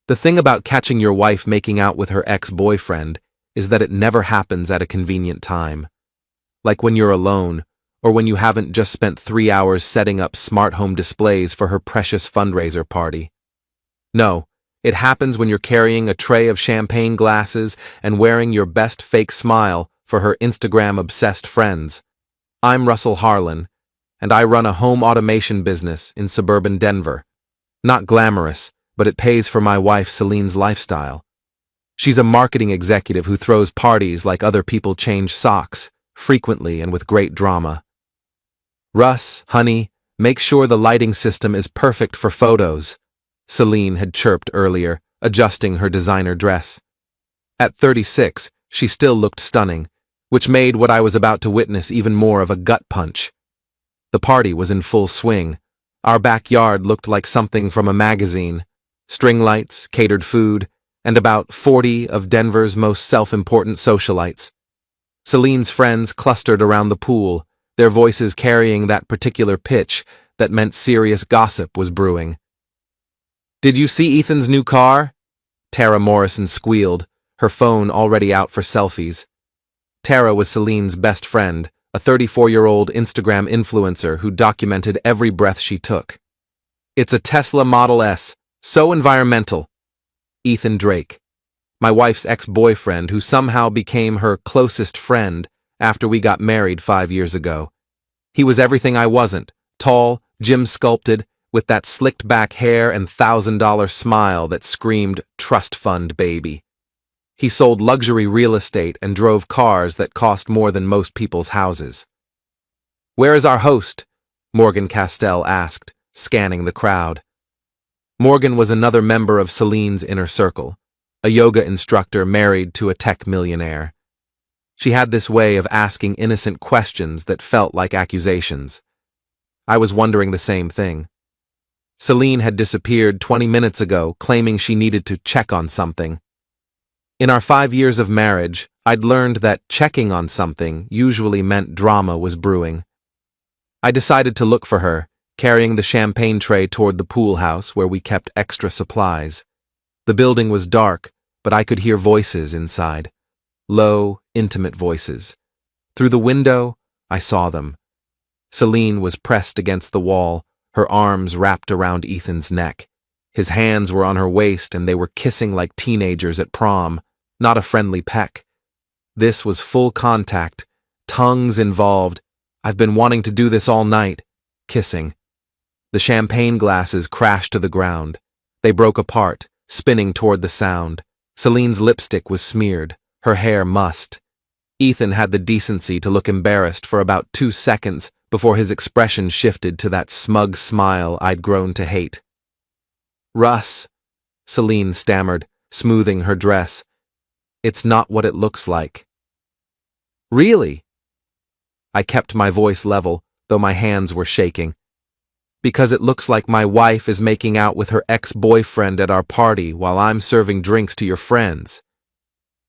The thing about catching your wife making out with her ex-boyfriend is that it never happens at a convenient time. Like when you're alone, or when you haven't just spent 3 hours setting up smart home displays for her precious fundraiser party. No, it happens when you're carrying a tray of champagne glasses and wearing your best fake smile for her Instagram-obsessed friends. I'm Russell Harlan, and I run a home automation business in suburban Denver. Not glamorous, but it pays for my wife Celine's lifestyle. She's a marketing executive who throws parties like other people change socks, frequently and with great drama. "Russ, honey, make sure the lighting system is perfect for photos," Celine had chirped earlier, adjusting her designer dress. At 36, she still looked stunning, which made what I was about to witness even more of a gut punch. The party was in full swing. Our backyard looked like something from a magazine. String lights, catered food, and about 40 of Denver's most self-important socialites. Celine's friends clustered around the pool, their voices carrying that particular pitch that meant serious gossip was brewing. "Did you see Ethan's new car?" Tara Morrison squealed, her phone already out for selfies. Tara was Celine's best friend, a 34-year-old Instagram influencer who documented every breath she took. "It's a Tesla Model S, so environmental." Ethan Drake, my wife's ex-boyfriend who somehow became her closest friend after we got married 5 years ago. He was everything I wasn't, tall, gym-sculpted, with that slicked-back hair and $1,000 smile that screamed trust fund baby. He sold luxury real estate and drove cars that cost more than most people's houses. "Where is our host?" Morgan Castell asked, scanning the crowd. Morgan was another member of Celine's inner circle, a yoga instructor married to a tech millionaire. She had this way of asking innocent questions that felt like accusations. I was wondering the same thing. Celine had disappeared 20 minutes ago, claiming she needed to check on something. In our 5 years of marriage, I'd learned that checking on something usually meant drama was brewing. I decided to look for her, carrying the champagne tray toward the pool house where we kept extra supplies. The building was dark, but I could hear voices inside. Low, intimate voices. Through the window, I saw them. Celine was pressed against the wall, her arms wrapped around Ethan's neck. His hands were on her waist and they were kissing like teenagers at prom, not a friendly peck. This was full contact, tongues involved. I've been wanting to do this all night. Kissing. The champagne glasses crashed to the ground. They broke apart, spinning toward the sound. Celine's lipstick was smeared, her hair mussed. Ethan had the decency to look embarrassed for about 2 seconds before his expression shifted to that smug smile I'd grown to hate. "Russ," Celine stammered, smoothing her dress. "It's not what it looks like." "Really?" I kept my voice level, though my hands were shaking. "Because it looks like my wife is making out with her ex-boyfriend at our party while I'm serving drinks to your friends."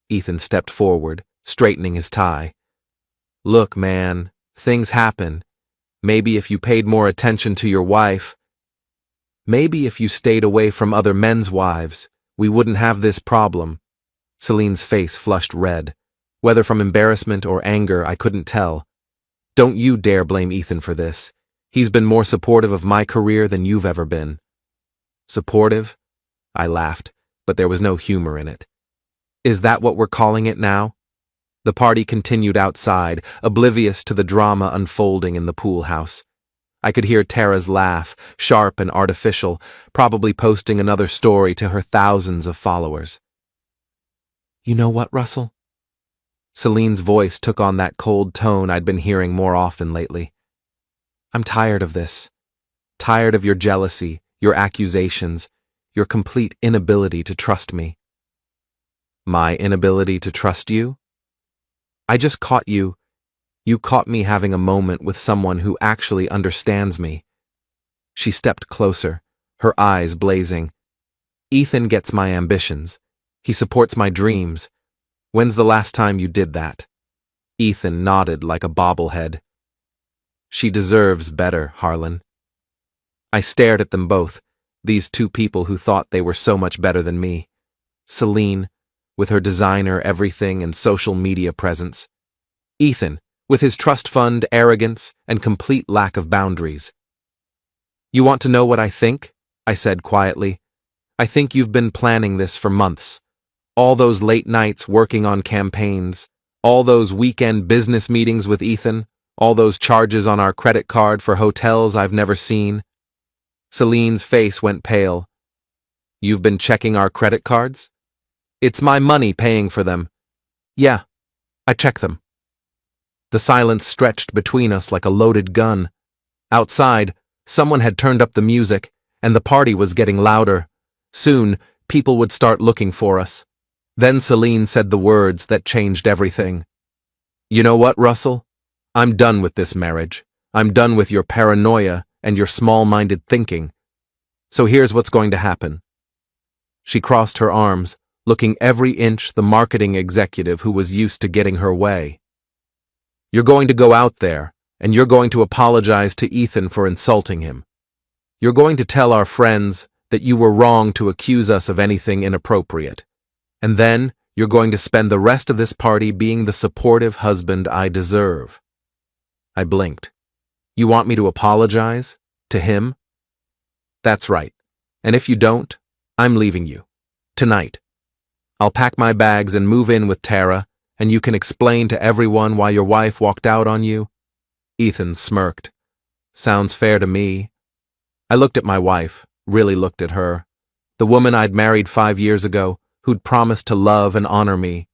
Ethan stepped forward, straightening his tie. "Look, man, things happen. Maybe if you paid more attention to your wife, maybe if you stayed away from other men's wives, we wouldn't have this problem." Celine's face flushed red. Whether from embarrassment or anger, I couldn't tell. "Don't you dare blame Ethan for this. He's been more supportive of my career than you've ever been." "Supportive?" I laughed, but there was no humor in it. "Is that what we're calling it now?" The party continued outside, oblivious to the drama unfolding in the pool house. I could hear Tara's laugh, sharp and artificial, probably posting another story to her thousands of followers. "You know what, Russell?" Celine's voice took on that cold tone I'd been hearing more often lately. "I'm tired of this. Tired of your jealousy, your accusations, your complete inability to trust me." "My inability to trust you?" "I just caught you. You caught me having a moment with someone who actually understands me." She stepped closer, her eyes blazing. "Ethan gets my ambitions. He supports my dreams. When's the last time you did that?" Ethan nodded like a bobblehead. "She deserves better, Harlan." I stared at them both, these two people who thought they were so much better than me. Celine, with her designer everything and social media presence. Ethan, with his trust fund arrogance and complete lack of boundaries. "You want to know what I think?" I said quietly. "I think you've been planning this for months. All those late nights working on campaigns, all those weekend business meetings with Ethan, all those charges on our credit card for hotels I've never seen." Celine's face went pale. "You've been checking our credit cards?" "It's my money paying for them." "Yeah, I check them." The silence stretched between us like a loaded gun. Outside, someone had turned up the music, and the party was getting louder. Soon, people would start looking for us. Then Celine said the words that changed everything. "You know what, Russell? I'm done with this marriage. I'm done with your paranoia and your small-minded thinking. So here's what's going to happen." She crossed her arms, looking every inch the marketing executive who was used to getting her way. "You're going to go out there, and you're going to apologize to Ethan for insulting him. You're going to tell our friends that you were wrong to accuse us of anything inappropriate. And then you're going to spend the rest of this party being the supportive husband I deserve." I blinked. "You want me to apologize? To him?" "That's right. And if you don't, I'm leaving you. Tonight. I'll pack my bags and move in with Tara, and you can explain to everyone why your wife walked out on you." Ethan smirked. "Sounds fair to me." I looked at my wife, really looked at her. The woman I'd married 5 years ago, who'd promised to love and honor me.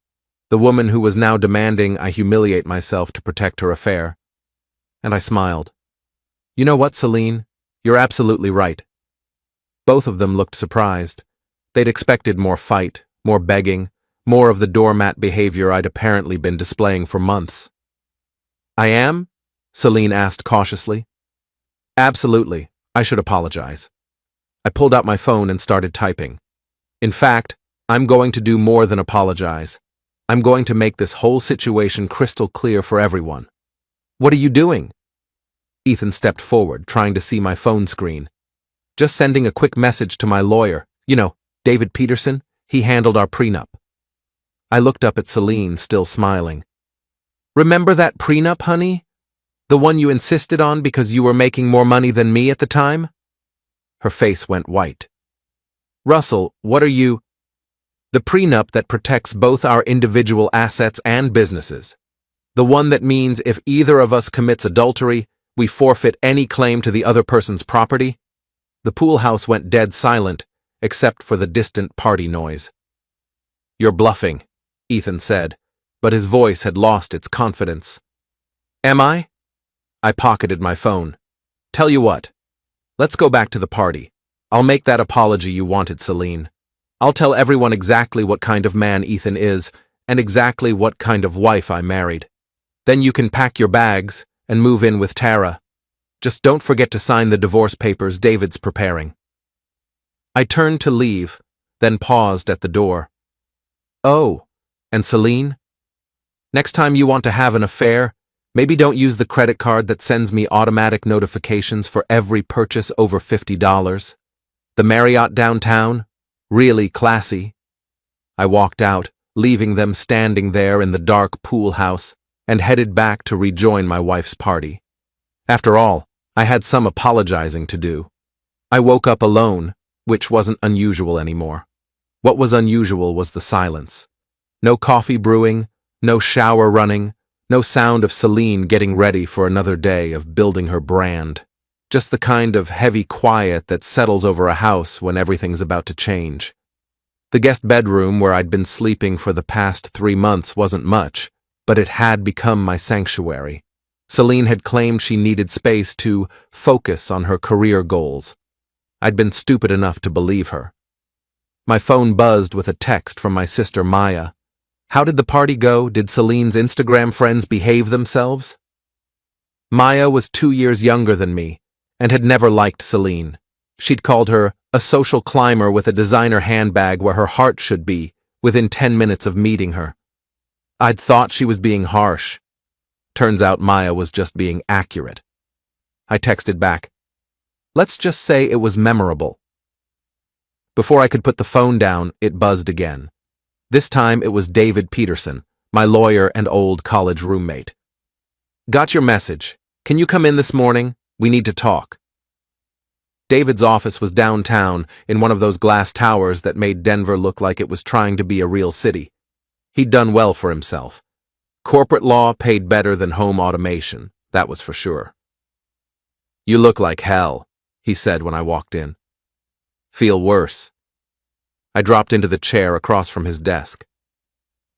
The woman who was now demanding I humiliate myself to protect her affair. And I smiled. "You know what, Celine? You're absolutely right." Both of them looked surprised. They'd expected more fight, more begging, more of the doormat behavior I'd apparently been displaying for months. "I am?" Celine asked cautiously. "Absolutely. I should apologize." I pulled out my phone and started typing. "In fact, I'm going to do more than apologize. I'm going to make this whole situation crystal clear for everyone." "What are you doing?" Ethan stepped forward, trying to see my phone screen. "Just sending a quick message to my lawyer. You know, David Peterson. He handled our prenup." I looked up at Celine, still smiling. "Remember that prenup, honey? The one you insisted on because you were making more money than me at the time?" Her face went white. "Russell, what are you—" "The prenup that protects both our individual assets and businesses. The one that means if either of us commits adultery, we forfeit any claim to the other person's property." The pool house went dead silent, except for the distant party noise. "You're bluffing," Ethan said, but his voice had lost its confidence. "Am I?" I pocketed my phone. "Tell you what. Let's go back to the party. I'll make that apology you wanted, Celine. I'll tell everyone exactly what kind of man Ethan is and exactly what kind of wife I married. Then you can pack your bags and move in with Tara. Just don't forget to sign the divorce papers David's preparing." I turned to leave, then paused at the door. "Oh, and Celine? Next time you want to have an affair, maybe don't use the credit card that sends me automatic notifications for every purchase over $50. The Marriott downtown? Really classy." I walked out, leaving them standing there in the dark pool house, and headed back to rejoin my wife's party. After all, I had some apologizing to do. I woke up alone, which wasn't unusual anymore. What was unusual was the silence. No coffee brewing, no shower running, no sound of Celine getting ready for another day of building her brand. Just the kind of heavy quiet that settles over a house when everything's about to change. The guest bedroom where I'd been sleeping for the past 3 months wasn't much, but it had become my sanctuary. Celine had claimed she needed space to focus on her career goals. I'd been stupid enough to believe her. My phone buzzed with a text from my sister Maya. How did the party go? Did Celine's Instagram friends behave themselves? Maya was 2 years younger than me, and had never liked Celine. She'd called her a social climber with a designer handbag where her heart should be within 10 minutes of meeting her. I'd thought she was being harsh. Turns out Maya was just being accurate. I texted back, "Let's just say it was memorable." Before I could put the phone down, it buzzed again. This time it was David Peterson, my lawyer and old college roommate. "Got your message. Can you come in this morning? We need to talk." David's office was downtown in one of those glass towers that made Denver look like it was trying to be a real city. He'd done well for himself. Corporate law paid better than home automation, that was for sure. "You look like hell," he said when I walked in. "Feel worse." I dropped into the chair across from his desk.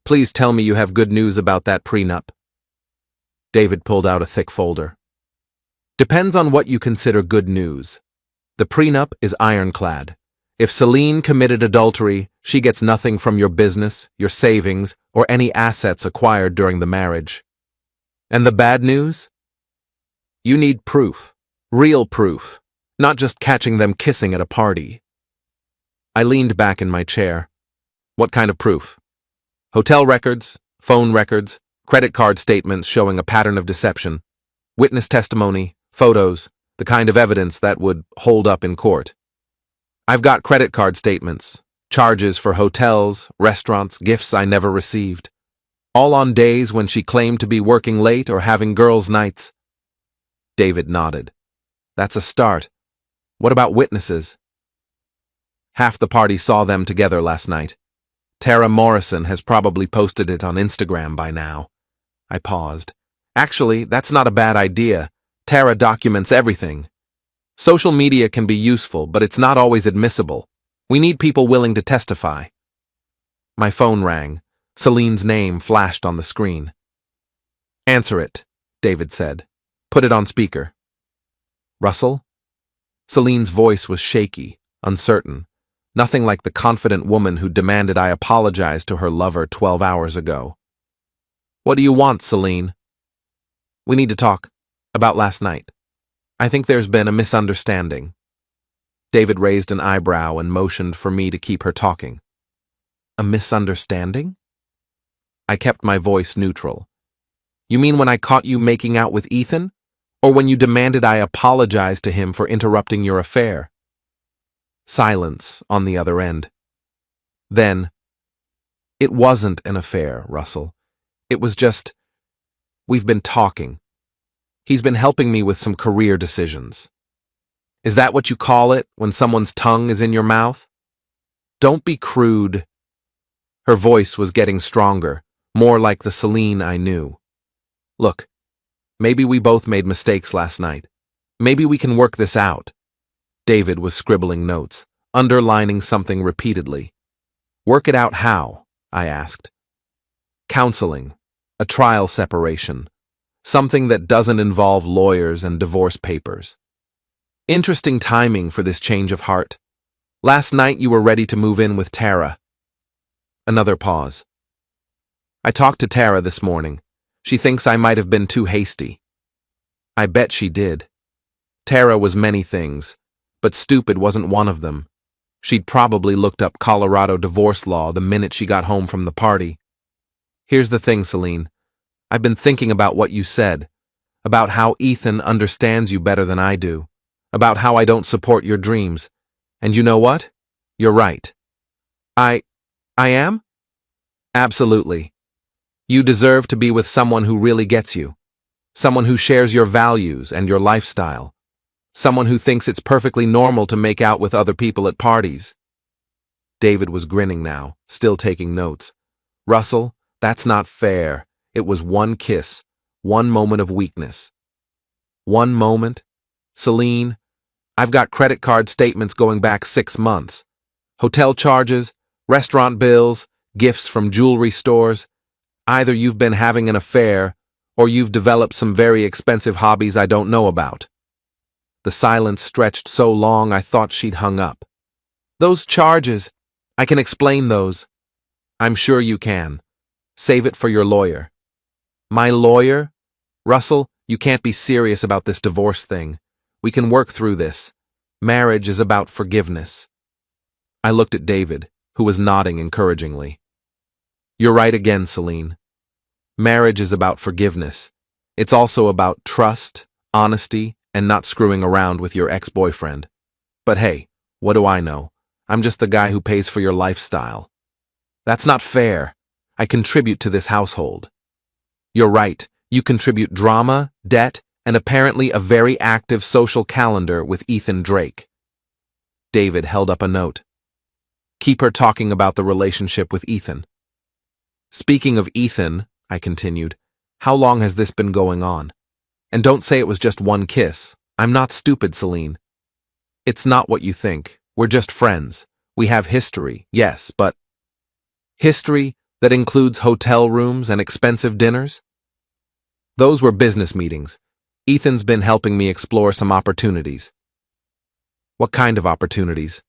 "Please tell me you have good news about that prenup." David pulled out a thick folder. "Depends on what you consider good news. The prenup is ironclad. If Celine committed adultery, she gets nothing from your business, your savings, or any assets acquired during the marriage. And the bad news? You need proof. Real proof. Not just catching them kissing at a party." I leaned back in my chair. "What kind of proof? Hotel records, phone records, credit card statements showing a pattern of deception, witness testimony, photos, the kind of evidence that would hold up in court. I've got credit card statements, charges for hotels, restaurants, gifts I never received, all on days when she claimed to be working late or having girls' nights." David nodded. "That's a start. What about witnesses?" "Half the party saw them together last night. Tara Morrison has probably posted it on Instagram by now." I paused. "Actually, that's not a bad idea. Tara documents everything. Social media can be useful, but it's not always admissible. We need people willing to testify." My phone rang. Celine's name flashed on the screen. "Answer it," David said. "Put it on speaker." "Russell?" Celine's voice was shaky, uncertain. Nothing like the confident woman who demanded I apologize to her lover 12 hours ago. "What do you want, Celine?" "We need to talk. About last night. I think there's been a misunderstanding." David raised an eyebrow and motioned for me to keep her talking. "A misunderstanding?" I kept my voice neutral. "You mean when I caught you making out with Ethan? Or when you demanded I apologize to him for interrupting your affair?" Silence on the other end. Then, "It wasn't an affair, Russell. It was just, we've been talking. He's been helping me with some career decisions." "Is that what you call it, when someone's tongue is in your mouth?" "Don't be crude." Her voice was getting stronger, more like the Celine I knew. "Look, maybe we both made mistakes last night. Maybe we can work this out." David was scribbling notes, underlining something repeatedly. "Work it out how?" I asked. "Counseling. A trial separation. Something that doesn't involve lawyers and divorce papers." "Interesting timing for this change of heart. Last night you were ready to move in with Tara." Another pause. "I talked to Tara this morning. She thinks I might have been too hasty." I bet she did. Tara was many things, but stupid wasn't one of them. She'd probably looked up Colorado divorce law the minute she got home from the party. "Here's the thing, Celine. I've been thinking about what you said, about how Ethan understands you better than I do, about how I don't support your dreams. And you know what? You're right." I am? "Absolutely. You deserve to be with someone who really gets you. Someone who shares your values and your lifestyle. Someone who thinks it's perfectly normal to make out with other people at parties." David was grinning now, still taking notes. "Russell, that's not fair. It was one kiss, one moment of weakness." "One moment? Celine, I've got credit card statements going back 6 months. Hotel charges, restaurant bills, gifts from jewelry stores. Either you've been having an affair, or you've developed some very expensive hobbies I don't know about." The silence stretched so long I thought she'd hung up. "Those charges, I can explain those." "I'm sure you can. Save it for your lawyer." "My lawyer? Russell, you can't be serious about this divorce thing. We can work through this. Marriage is about forgiveness." I looked at David, who was nodding encouragingly. "You're right again, Celine. Marriage is about forgiveness. It's also about trust, honesty, and not screwing around with your ex-boyfriend. But hey, what do I know? I'm just the guy who pays for your lifestyle. That's not fair. I contribute to this household. You're right. You contribute drama, debt, and apparently a very active social calendar with Ethan Drake. David held up a note. Keep her talking about the relationship with Ethan. Speaking of Ethan, I continued, how long has this been going on? And don't say it was just one kiss. I'm not stupid, Celine. It's not what you think. We're just friends. We have history, yes, but history that includes hotel rooms and expensive dinners? Those were business meetings. Ethan's been helping me explore some opportunities. What kind of opportunities?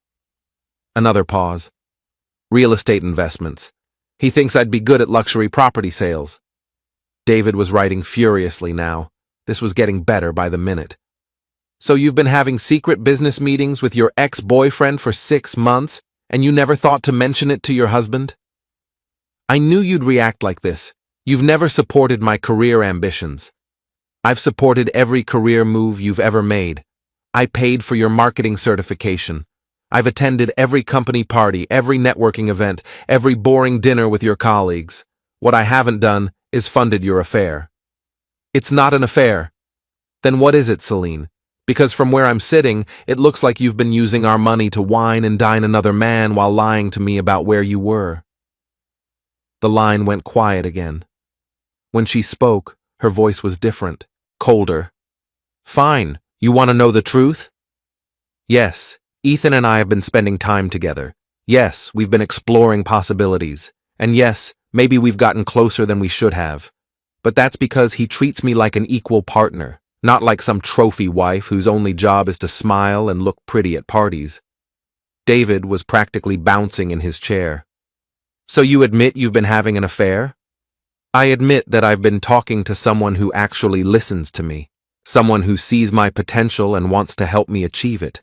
Another pause. Real estate investments. He thinks I'd be good at luxury property sales. David was writing furiously now. This was getting better by the minute. So you've been having secret business meetings with your ex-boyfriend for 6 months, and you never thought to mention it to your husband? I knew you'd react like this. You've never supported my career ambitions. I've supported every career move you've ever made. I paid for your marketing certification. I've attended every company party, every networking event, every boring dinner with your colleagues. What I haven't done is funded your affair. It's not an affair. Then what is it, Celine? Because from where I'm sitting, it looks like you've been using our money to wine and dine another man while lying to me about where you were. The line went quiet again. When she spoke, her voice was different, colder. Fine, you want to know the truth? Yes, Ethan and I have been spending time together. Yes, we've been exploring possibilities. And yes, maybe we've gotten closer than we should have. But that's because he treats me like an equal partner, not like some trophy wife whose only job is to smile and look pretty at parties. David was practically bouncing in his chair. So you admit you've been having an affair? I admit that I've been talking to someone who actually listens to me, someone who sees my potential and wants to help me achieve it.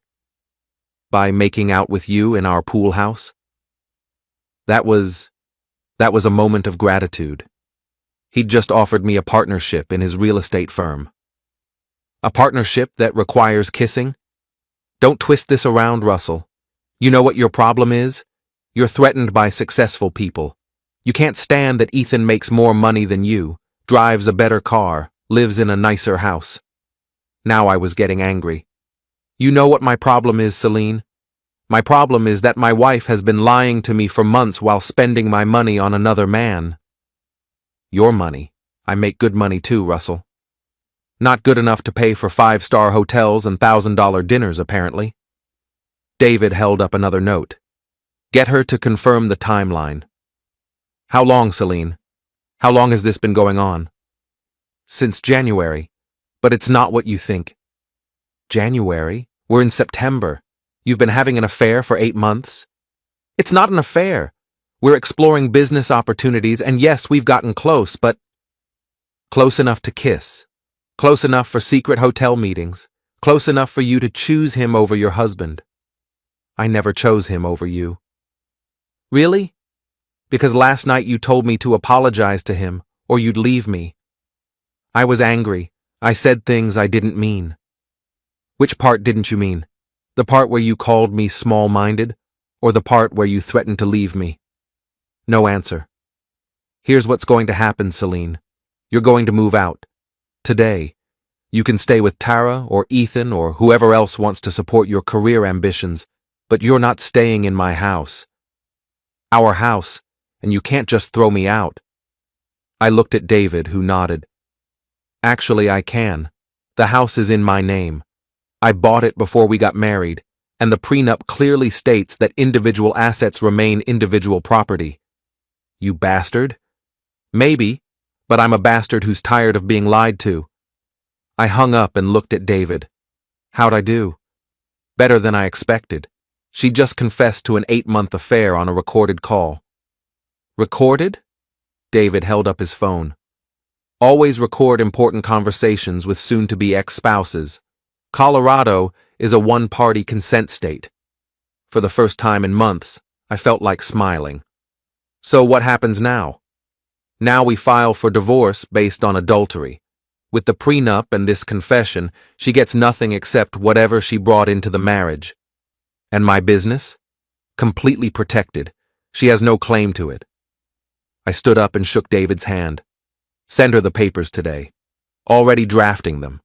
By making out with you in our pool house? That was a moment of gratitude. He'd just offered me a partnership in his real estate firm. A partnership that requires kissing? Don't twist this around, Russell. You know what your problem is? You're threatened by successful people. You can't stand that Ethan makes more money than you, drives a better car, lives in a nicer house. Now I was getting angry. You know what my problem is, Celine? My problem is that my wife has been lying to me for months while spending my money on another man. Your money. I make good money too, Russell. Not good enough to pay for 5-star hotels and $1,000 dinners, apparently. David held up another note. Get her to confirm the timeline. How long, Celine? How long has this been going on? Since January. But it's not what you think. January? We're in September. You've been having an affair for 8 months? It's not an affair. We're exploring business opportunities, and yes, we've gotten close, but close enough to kiss. Close enough for secret hotel meetings. Close enough for you to choose him over your husband. I never chose him over you. Really? Because last night you told me to apologize to him, or you'd leave me. I was angry. I said things I didn't mean. Which part didn't you mean? The part where you called me small-minded, or the part where you threatened to leave me? No answer. Here's what's going to happen, Celine. You're going to move out. Today. You can stay with Tara or Ethan or whoever else wants to support your career ambitions, but you're not staying in my house. Our house, and you can't just throw me out. I looked at David, who nodded. Actually, I can. The house is in my name. I bought it before we got married, and the prenup clearly states that individual assets remain individual property. You bastard? Maybe, but I'm a bastard who's tired of being lied to. I hung up and looked at David. How'd I do? Better than I expected. She just confessed to an 8-month affair on a recorded call. Recorded? David held up his phone. Always record important conversations with soon-to-be ex-spouses. Colorado is a one-party consent state. For the first time in months, I felt like smiling. So what happens now? Now we file for divorce based on adultery. With the prenup and this confession, she gets nothing except whatever she brought into the marriage. And my business? Completely protected. She has no claim to it. I stood up and shook David's hand. Send her the papers today. Already drafting them.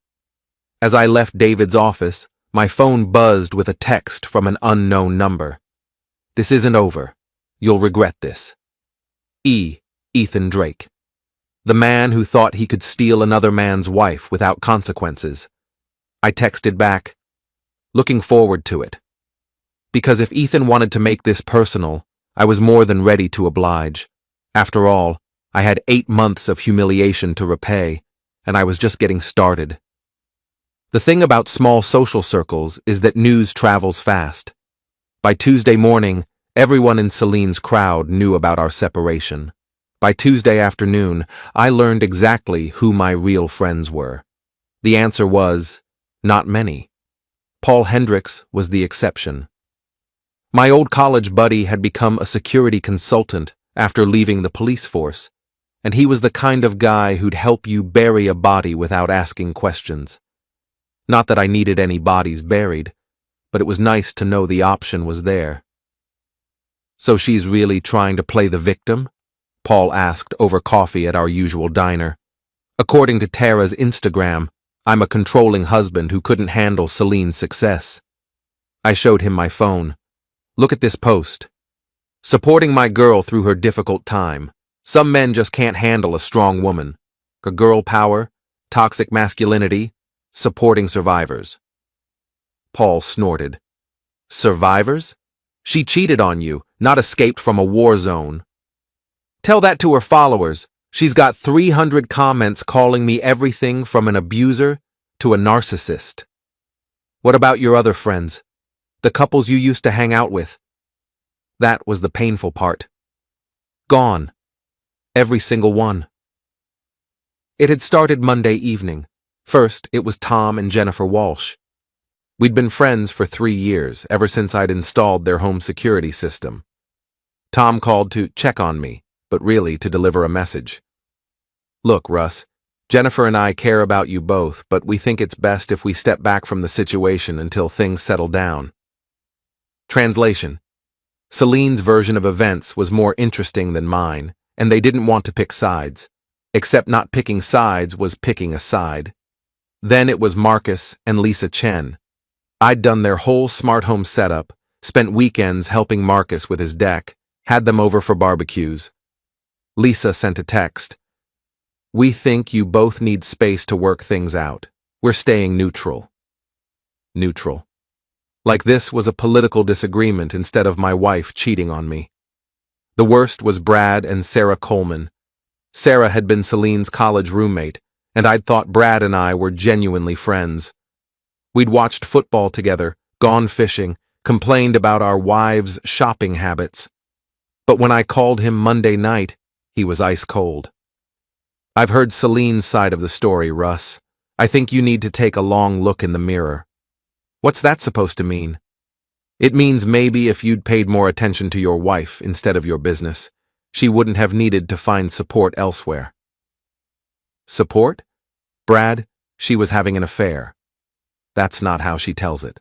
As I left David's office, my phone buzzed with a text from an unknown number. This isn't over. You'll regret this. Ethan Drake. The man who thought he could steal another man's wife without consequences. I texted back, looking forward to it. Because if Ethan wanted to make this personal, I was more than ready to oblige. After all, I had 8 months of humiliation to repay, and I was just getting started. The thing about small social circles is that news travels fast. By Tuesday morning, everyone in Celine's crowd knew about our separation. By Tuesday afternoon, I learned exactly who my real friends were. The answer was, not many. Paul Hendricks was the exception. My old college buddy had become a security consultant after leaving the police force, and he was the kind of guy who'd help you bury a body without asking questions. Not that I needed any bodies buried, but it was nice to know the option was there. So she's really trying to play the victim? Paul asked over coffee at our usual diner. According to Tara's Instagram, I'm a controlling husband who couldn't handle Celine's success. I showed him my phone. Look at this post. Supporting my girl through her difficult time. Some men just can't handle a strong woman. A girl power, toxic masculinity, supporting survivors. Paul snorted. Survivors? She cheated on you, not escaped from a war zone. Tell that to her followers. She's got 300 comments calling me everything from an abuser to a narcissist. What about your other friends? The couples you used to hang out with? That was the painful part. Gone. Every single one. It had started Monday evening. First, it was Tom and Jennifer Walsh. We'd been friends for 3 years, ever since I'd installed their home security system. Tom called to check on me, but really to deliver a message. Look, Russ, Jennifer and I care about you both, but we think it's best if we step back from the situation until things settle down. Translation. Celine's version of events was more interesting than mine, and they didn't want to pick sides. Except not picking sides was picking a side. Then it was Marcus and Lisa Chen. I'd done their whole smart home setup, spent weekends helping Marcus with his deck, had them over for barbecues. Lisa sent a text. We think you both need space to work things out. We're staying neutral. Neutral. Like this was a political disagreement instead of my wife cheating on me. The worst was Brad and Sarah Coleman. Sarah had been Celine's college roommate, and I'd thought Brad and I were genuinely friends. We'd watched football together, gone fishing, complained about our wives' shopping habits. But when I called him Monday night, he was ice cold. I've heard Celine's side of the story, Russ. I think you need to take a long look in the mirror. What's that supposed to mean? It means maybe if you'd paid more attention to your wife instead of your business, she wouldn't have needed to find support elsewhere. Support? Brad, she was having an affair. That's not how she tells it.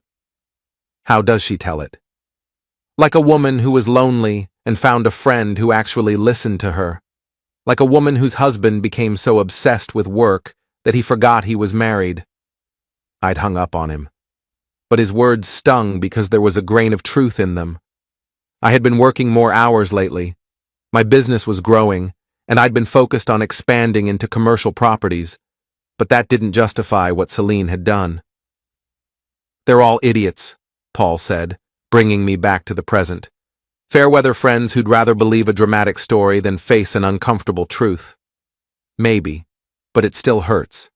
How does she tell it? Like a woman who was lonely and found a friend who actually listened to her. Like a woman whose husband became so obsessed with work that he forgot he was married. I'd hung up on him. But his words stung because there was a grain of truth in them. I had been working more hours lately. My business was growing, and I'd been focused on expanding into commercial properties, but that didn't justify what Celine had done. They're all idiots, Paul said, bringing me back to the present. Fair-weather friends who'd rather believe a dramatic story than face an uncomfortable truth. Maybe, but it still hurts.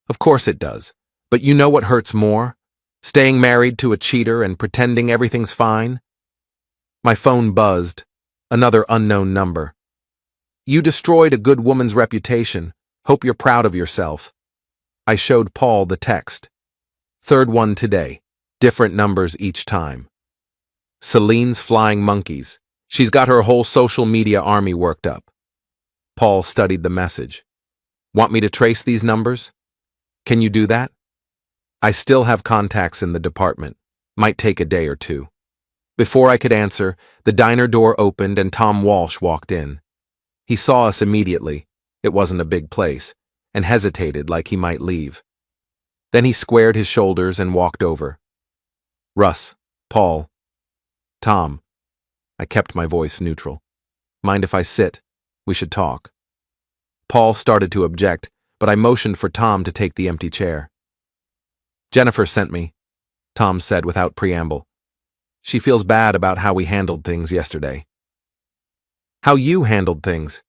Of course it does, but you know what hurts more? Staying married to a cheater and pretending everything's fine? My phone buzzed. Another unknown number. You destroyed a good woman's reputation. Hope you're proud of yourself. I showed Paul the text. Third one today. Different numbers each time. Celine's flying monkeys. She's got her whole social media army worked up. Paul studied the message. Want me to trace these numbers? Can you do that? I still have contacts in the department. Might take a day or two. Before I could answer, the diner door opened and Tom Walsh walked in. He saw us immediately, it wasn't a big place, and hesitated like he might leave. Then he squared his shoulders and walked over. Russ, Paul, Tom. I kept my voice neutral. Mind if I sit? We should talk. Paul started to object, but I motioned for Tom to take the empty chair. Jennifer sent me, Tom said without preamble. She feels bad about how we handled things yesterday. How you handled things?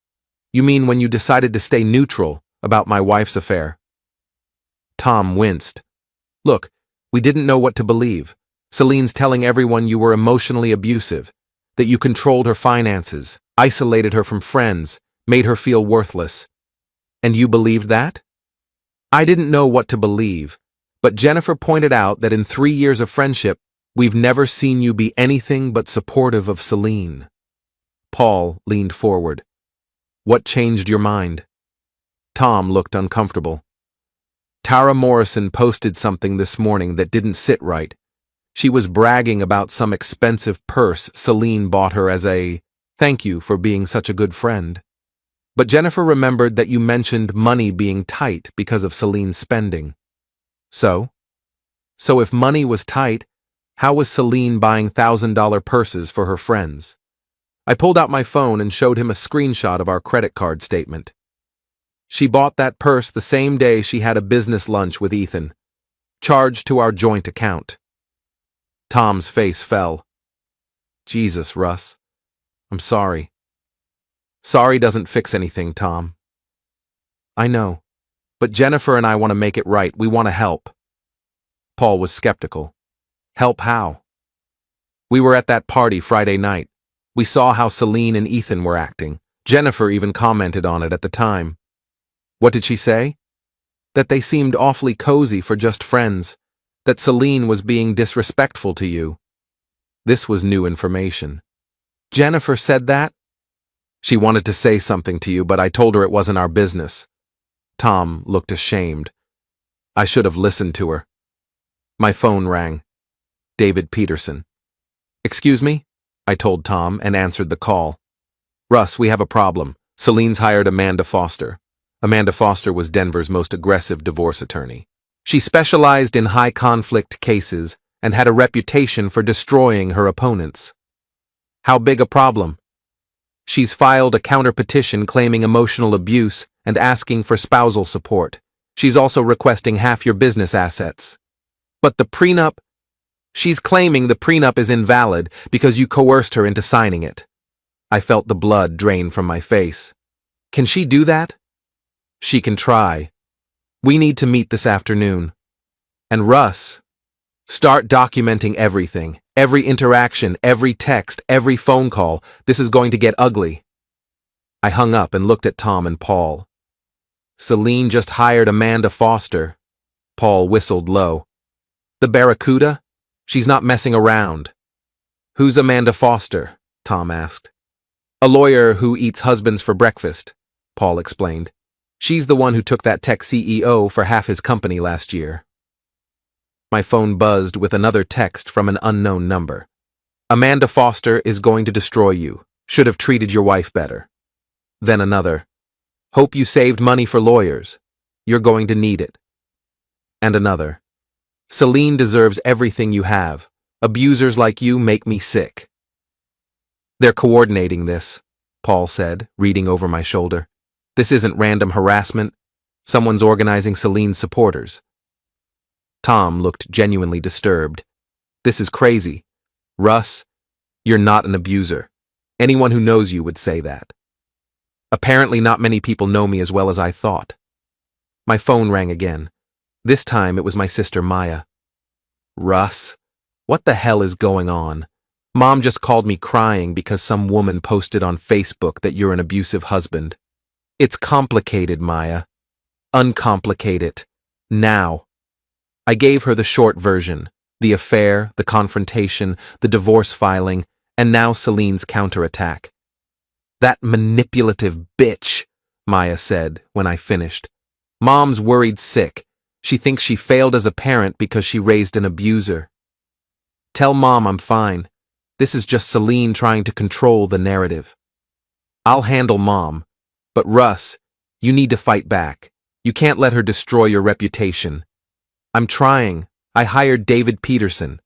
You mean when you decided to stay neutral about my wife's affair? Tom winced. Look, we didn't know what to believe. Celine's telling everyone you were emotionally abusive, that you controlled her finances, isolated her from friends, made her feel worthless. And you believed that? I didn't know what to believe, but Jennifer pointed out that in 3 years of friendship, we've never seen you be anything but supportive of Celine. Paul leaned forward. What changed your mind? Tom looked uncomfortable. Tara Morrison posted something this morning that didn't sit right. She was bragging about some expensive purse Celine bought her as a thank you for being such a good friend. But Jennifer remembered that you mentioned money being tight because of Celine's spending. So if money was tight, how was Celine buying $1,000 purses for her friends? I pulled out my phone and showed him a screenshot of our credit card statement. She bought that purse the same day she had a business lunch with Ethan, charged to our joint account. Tom's face fell. Jesus, Russ. I'm sorry. Sorry doesn't fix anything, Tom. I know, but Jennifer and I want to make it right. We want to help. Paul was skeptical. Help how? We were at that party Friday night. We saw how Celine and Ethan were acting. Jennifer even commented on it at the time. What did she say? That they seemed awfully cozy for just friends. That Celine was being disrespectful to you. This was new information. Jennifer said that? She wanted to say something to you, but I told her it wasn't our business. Tom looked ashamed. I should have listened to her. My phone rang. David Peterson. Excuse me? I told Tom and answered the call. Russ, we have a problem. Celine's hired Amanda Foster. Amanda Foster was Denver's most aggressive divorce attorney. She specialized in high-conflict cases and had a reputation for destroying her opponents. How big a problem? She's filed a counter-petition claiming emotional abuse and asking for spousal support. She's also requesting half your business assets. But the prenup? She's claiming the prenup is invalid because you coerced her into signing it. I felt the blood drain from my face. Can she do that? She can try. We need to meet this afternoon. And Russ, start documenting everything, every interaction, every text, every phone call. This is going to get ugly. I hung up and looked at Tom and Paul. Celine just hired Amanda Foster. Paul whistled low. The Barracuda? She's not messing around. Who's Amanda Foster? Tom asked. A lawyer who eats husbands for breakfast, Paul explained. She's the one who took that tech CEO for half his company last year. My phone buzzed with another text from an unknown number. Amanda Foster is going to destroy you. Should have treated your wife better. Then another. Hope you saved money for lawyers. You're going to need it. And another. Celine deserves everything you have. Abusers like you make me sick. They're coordinating this, Paul said, reading over my shoulder. This isn't random harassment. Someone's organizing Celine's supporters. Tom looked genuinely disturbed. This is crazy. Russ, you're not an abuser. Anyone who knows you would say that. Apparently not many people know me as well as I thought. My phone rang again. This time it was my sister Maya. Russ, what the hell is going on? Mom just called me crying because some woman posted on Facebook that you're an abusive husband. It's complicated, Maya. Uncomplicate it. Now. I gave her the short version. The affair, the confrontation, the divorce filing, and now Celine's counterattack. That manipulative bitch, Maya said when I finished. Mom's worried sick. She thinks she failed as a parent because she raised an abuser. Tell Mom I'm fine. This is just Celine trying to control the narrative. I'll handle Mom, but Russ, you need to fight back. You can't let her destroy your reputation. I'm trying. I hired David Peterson.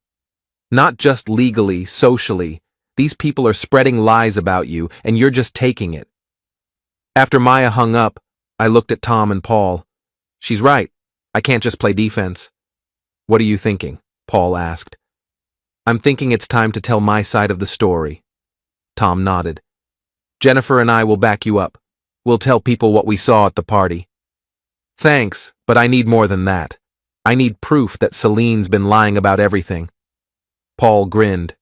Not just legally, socially. These people are spreading lies about you, and you're just taking it. After Maya hung up, I looked at Tom and Paul. She's right. I can't just play defense. What are you thinking? Paul asked. I'm thinking it's time to tell my side of the story. Tom nodded. Jennifer and I will back you up. We'll tell people what we saw at the party. Thanks, but I need more than that. I need proof that Celine's been lying about everything. Paul grinned.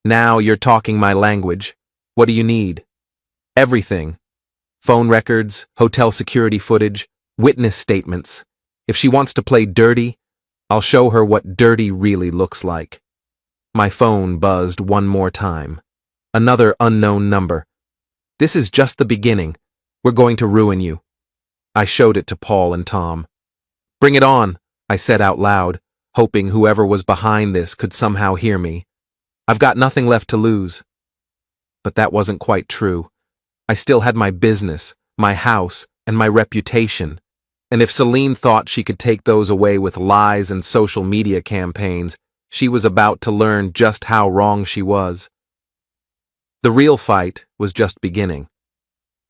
Now you're talking my language. What do you need? Everything. Phone records, hotel security footage, witness statements. If she wants to play dirty, I'll show her what dirty really looks like. My phone buzzed one more time. Another unknown number. This is just the beginning. We're going to ruin you. I showed it to Paul and Tom. Bring it on, I said out loud, hoping whoever was behind this could somehow hear me. I've got nothing left to lose. But that wasn't quite true. I still had my business, my house, and my reputation. And if Celine thought she could take those away with lies and social media campaigns, she was about to learn just how wrong she was. The real fight was just beginning.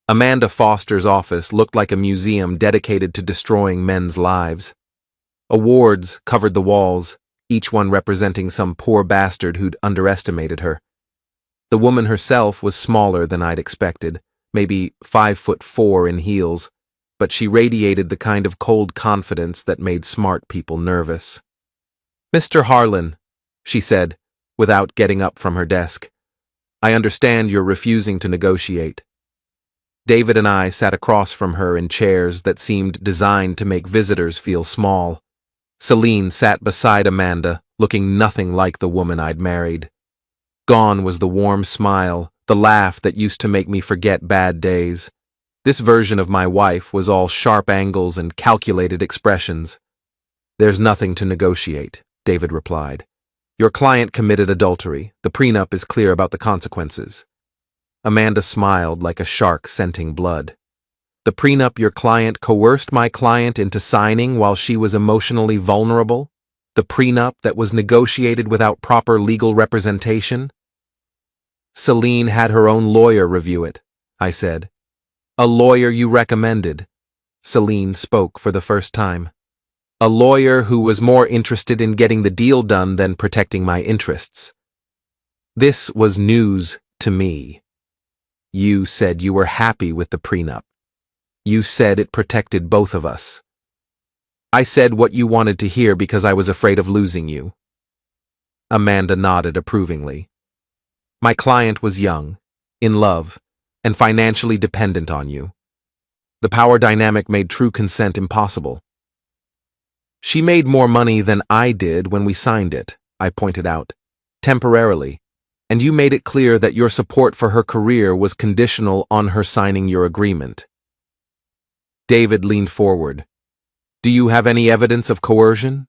Amanda Foster's office looked like a museum dedicated to destroying men's lives. Awards covered the walls, each one representing some poor bastard who'd underestimated her. The woman herself was smaller than I'd expected, maybe 5'4" in heels, but she radiated the kind of cold confidence that made smart people nervous. Mr. Harlan, she said, without getting up from her desk, I understand you're refusing to negotiate. David and I sat across from her in chairs that seemed designed to make visitors feel small. Celine sat beside Amanda, looking nothing like the woman I'd married. Gone was the warm smile, the laugh that used to make me forget bad days. This version of my wife was all sharp angles and calculated expressions. There's nothing to negotiate, David replied. Your client committed adultery. The prenup is clear about the consequences. Amanda smiled like a shark scenting blood. The prenup your client coerced my client into signing while she was emotionally vulnerable? The prenup that was negotiated without proper legal representation? Celine had her own lawyer review it, I said. A lawyer you recommended. Celine spoke for the first time. A lawyer who was more interested in getting the deal done than protecting my interests. This was news to me. You said you were happy with the prenup. You said it protected both of us. I said what you wanted to hear because I was afraid of losing you. Amanda nodded approvingly. My client was young, in love, and financially dependent on you. The power dynamic made true consent impossible. She made more money than I did when we signed it, I pointed out, temporarily, and you made it clear that your support for her career was conditional on her signing your agreement. David leaned forward. Do you have any evidence of coercion?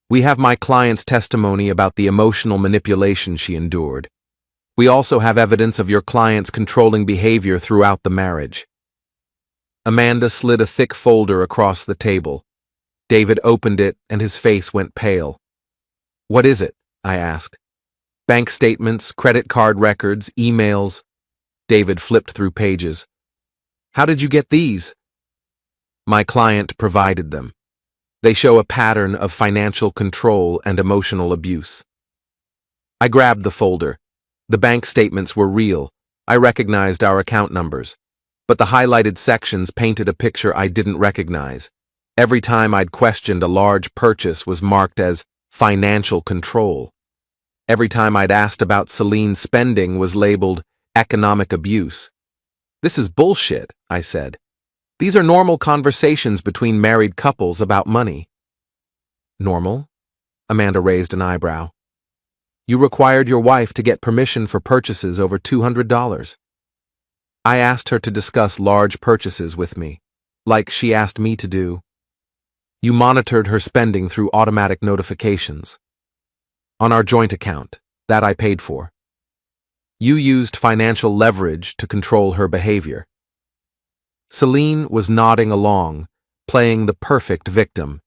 We have my client's testimony about the emotional manipulation she endured. We also have evidence of your client's controlling behavior throughout the marriage. Amanda slid a thick folder across the table. David opened it and his face went pale. What is it? I asked. Bank statements, credit card records, emails. David flipped through pages. How did you get these? My client provided them. They show a pattern of financial control and emotional abuse. I grabbed the folder. The bank statements were real. I recognized our account numbers. But the highlighted sections painted a picture I didn't recognize. Every time I'd questioned a large purchase was marked as financial control. Every time I'd asked about Celine's spending was labeled economic abuse. This is bullshit, I said. These are normal conversations between married couples about money. Normal? Amanda raised an eyebrow. You required your wife to get permission for purchases over $200. I asked her to discuss large purchases with me, like she asked me to do. You monitored her spending through automatic notifications. On our joint account, That I paid for. You used financial leverage to control her behavior. Celine was nodding along, playing the perfect victim.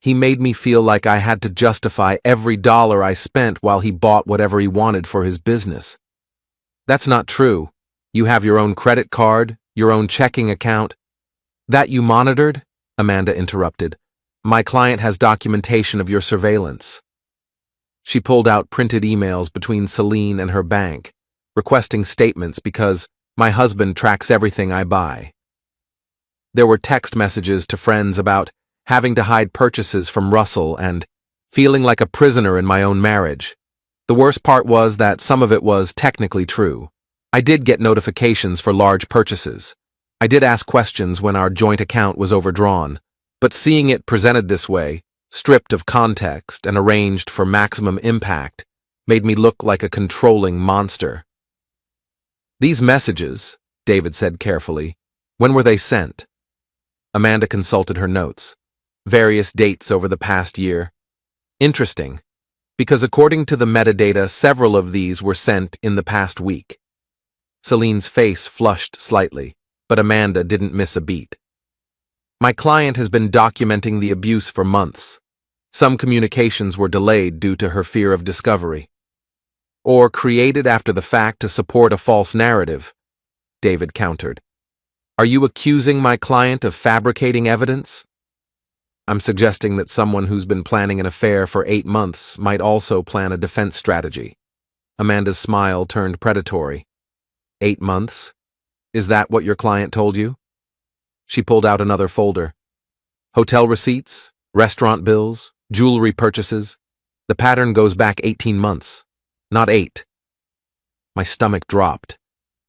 He made me feel like I had to justify every dollar I spent while he bought whatever he wanted for his business. That's not true. You have your own credit card, your own checking account. That you monitored? Amanda interrupted. My client has documentation of your surveillance. She pulled out printed emails between Celine and her bank, requesting statements because my husband tracks everything I buy. There were text messages to friends about having to hide purchases from Russell and feeling like a prisoner in my own marriage. The worst part was that some of it was technically true. I did get notifications for large purchases. I did ask questions when our joint account was overdrawn, but seeing it presented this way, stripped of context and arranged for maximum impact, made me look like a controlling monster. These messages, David said carefully, when were they sent? Amanda consulted her notes. Various dates over the past year. Interesting, because according to the metadata, several of these were sent in the past week. Celine's face flushed slightly, but Amanda didn't miss a beat. My client has been documenting the abuse for months. Some communications were delayed due to her fear of discovery. Or created after the fact to support a false narrative, David countered. Are you accusing my client of fabricating evidence? I'm suggesting that someone who's been planning an affair for 8 months might also plan a defense strategy. Amanda's smile turned predatory. 8 months? Is that what your client told you? She pulled out another folder. Hotel receipts, restaurant bills, jewelry purchases. The pattern goes back 18 months, not 8. My stomach dropped.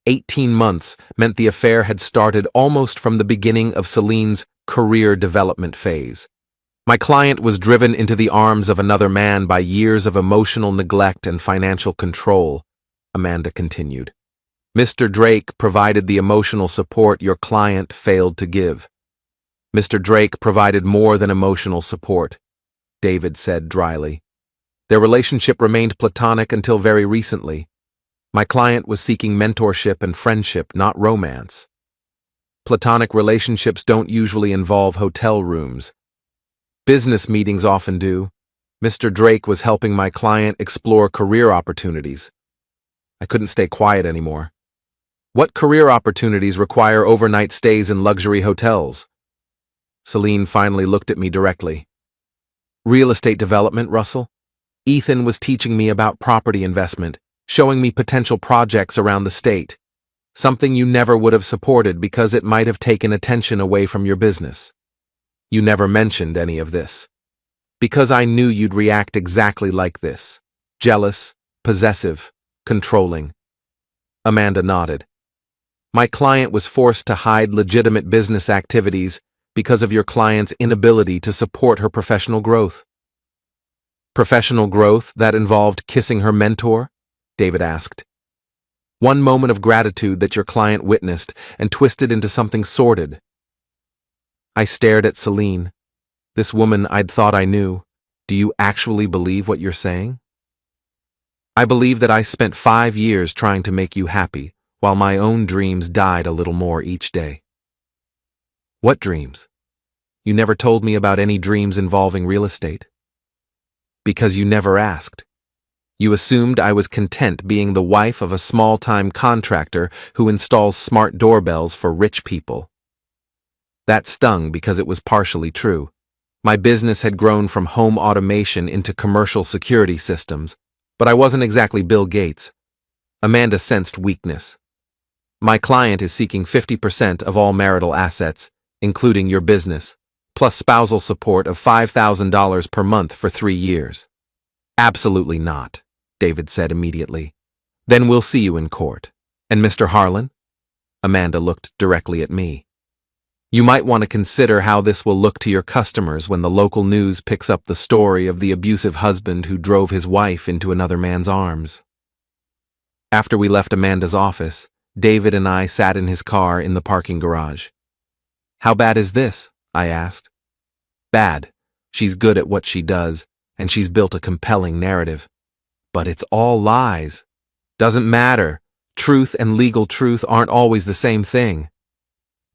18 months meant the affair had started almost from the beginning of Celine's career development phase. My client was driven into the arms of another man by years of emotional neglect and financial control, Amanda continued. Mr. Drake provided the emotional support your client failed to give. Mr. Drake provided more than emotional support, David said dryly. Their relationship remained platonic until very recently. My client was seeking mentorship and friendship, not romance. Platonic relationships don't usually involve hotel rooms. Business meetings often do. Mr. Drake was helping my client explore career opportunities. I couldn't stay quiet anymore. What career opportunities require overnight stays in luxury hotels? Celine finally looked at me directly. Real estate development, Russell? Ethan was teaching me about property investment, showing me potential projects around the state. Something you never would have supported because it might have taken attention away from your business. You never mentioned any of this. Because I knew you'd react exactly like this. Jealous, possessive, controlling. Amanda nodded. My client was forced to hide legitimate business activities because of your client's inability to support her professional growth. Professional growth that involved kissing her mentor? David asked. One moment of gratitude that your client witnessed and twisted into something sordid. I stared at Celine. This woman I'd thought I knew. Do you actually believe what you're saying? I believe that I spent 5 years trying to make you happy, while my own dreams died a little more each day. What dreams? You never told me about any dreams involving real estate. Because you never asked. You assumed I was content being the wife of a small-time contractor who installs smart doorbells for rich people. That stung because it was partially true. My business had grown from home automation into commercial security systems, but I wasn't exactly Bill Gates. Amanda sensed weakness. My client is seeking 50% of all marital assets, including your business, plus spousal support of $5,000 per month for 3 years. Absolutely not, David said immediately. Then we'll see you in court. And Mr. Harlan? Amanda looked directly at me. You might want to consider how this will look to your customers when the local news picks up the story of the abusive husband who drove his wife into another man's arms. After we left Amanda's office, David and I sat in his car in the parking garage. How bad is this? I asked. Bad. She's good at what she does, and she's built a compelling narrative. But it's all lies. Doesn't matter. Truth and legal truth aren't always the same thing.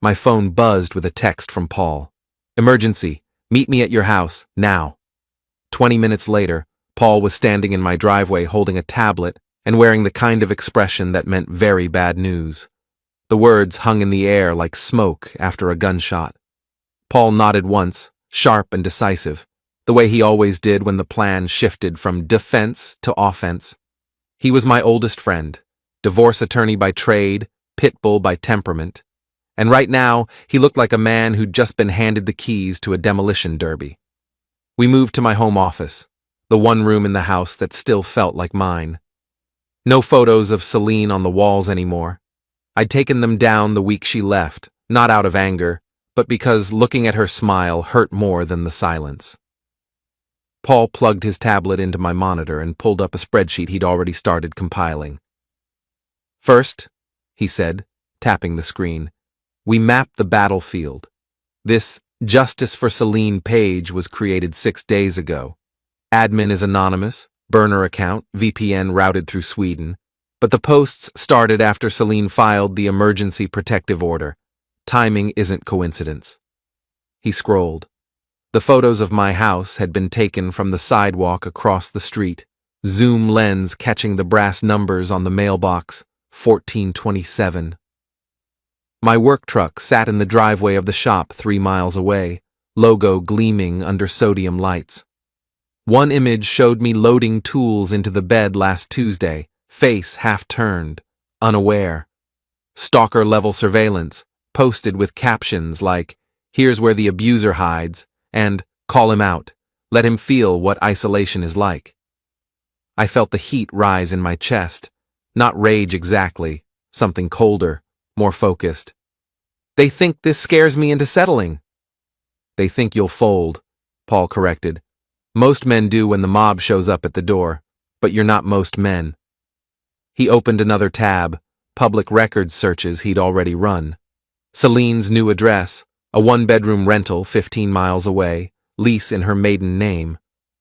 My phone buzzed with a text from Paul. Emergency. Meet me at your house, now. 20 minutes later, Paul was standing in my driveway holding a tablet and wearing the kind of expression that meant very bad news. The words hung in the air like smoke after a gunshot. Paul nodded once, sharp and decisive, the way he always did when the plan shifted from defense to offense. He was my oldest friend, divorce attorney by trade, pit bull by temperament, and right now he looked like a man who'd just been handed the keys to a demolition derby. We moved to my home office, the one room in the house that still felt like mine. No photos of Celine on the walls anymore. I'd taken them down the week she left, not out of anger, but because looking at her smile hurt more than the silence. Paul plugged his tablet into my monitor and pulled up a spreadsheet he'd already started compiling. First, he said, tapping the screen, we mapped the battlefield. This Justice for Celine page was created 6 days ago. Admin is anonymous, burner account, VPN routed through Sweden, but the posts started after Celine filed the emergency protective order. Timing isn't coincidence. He scrolled. The photos of my house had been taken from the sidewalk across the street, zoom lens catching the brass numbers on the mailbox, 1427. My work truck sat in the driveway of the shop 3 miles away, logo gleaming under sodium lights. One image showed me loading tools into the bed last Tuesday, face half-turned, unaware. Stalker-level surveillance, posted with captions like, "Here's where the abuser hides," and "Call him out, let him feel what isolation is like." I felt the heat rise in my chest, not rage exactly, something colder, more focused. They think this scares me into settling. They think you'll fold, Paul corrected. Most men do when the mob shows up at the door, but you're not most men. He opened another tab, public records searches he'd already run. Celine's new address, a 1-bedroom rental 15 miles away, lease in her maiden name.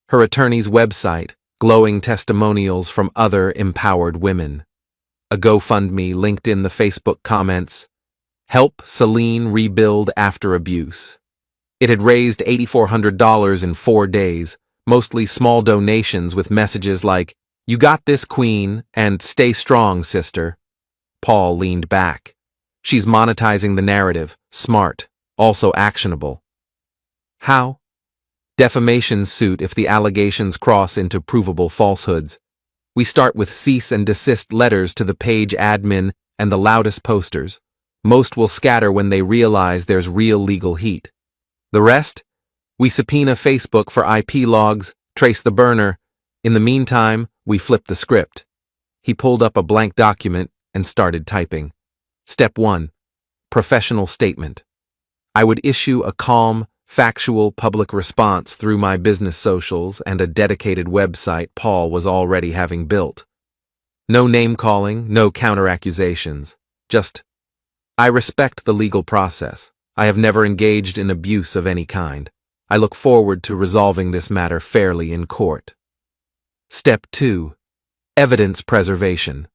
Her attorney's website, glowing testimonials from other empowered women. A GoFundMe linked in the Facebook comments. Help Celine rebuild after abuse. It had raised $8,400 in 4 days, mostly small donations with messages like, "You got this, Queen," and "Stay strong, sister." Paul leaned back. She's monetizing the narrative, smart, also actionable. How? Defamation suit if the allegations cross into provable falsehoods. We start with cease and desist letters to the page admin and the loudest posters. Most will scatter when they realize there's real legal heat. The rest? We subpoena Facebook for IP logs, trace the burner. In the meantime, we flip the script. He pulled up a blank document and started typing. Step 1. Professional statement. I would issue a calm, factual public response through my business socials and a dedicated website Paul was already having built. No name-calling, no counter-accusations. Just, I respect the legal process. I have never engaged in abuse of any kind. I look forward to resolving this matter fairly in court. Step 2. Evidence preservation.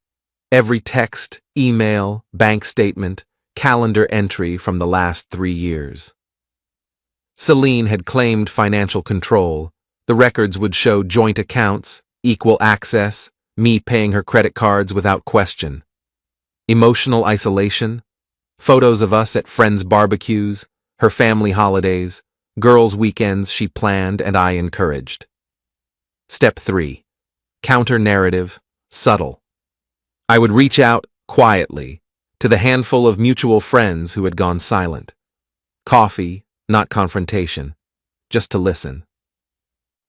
Every text, email, bank statement, calendar entry from the last 3 years. Celine had claimed financial control. The records would show joint accounts, equal access, me paying her credit cards without question. Emotional isolation. Photos of us at friends' barbecues, her family holidays, girls' weekends she planned and I encouraged. Step 3. Counter-narrative, subtle. I would reach out, quietly, to the handful of mutual friends who had gone silent. Coffee, not confrontation, just to listen.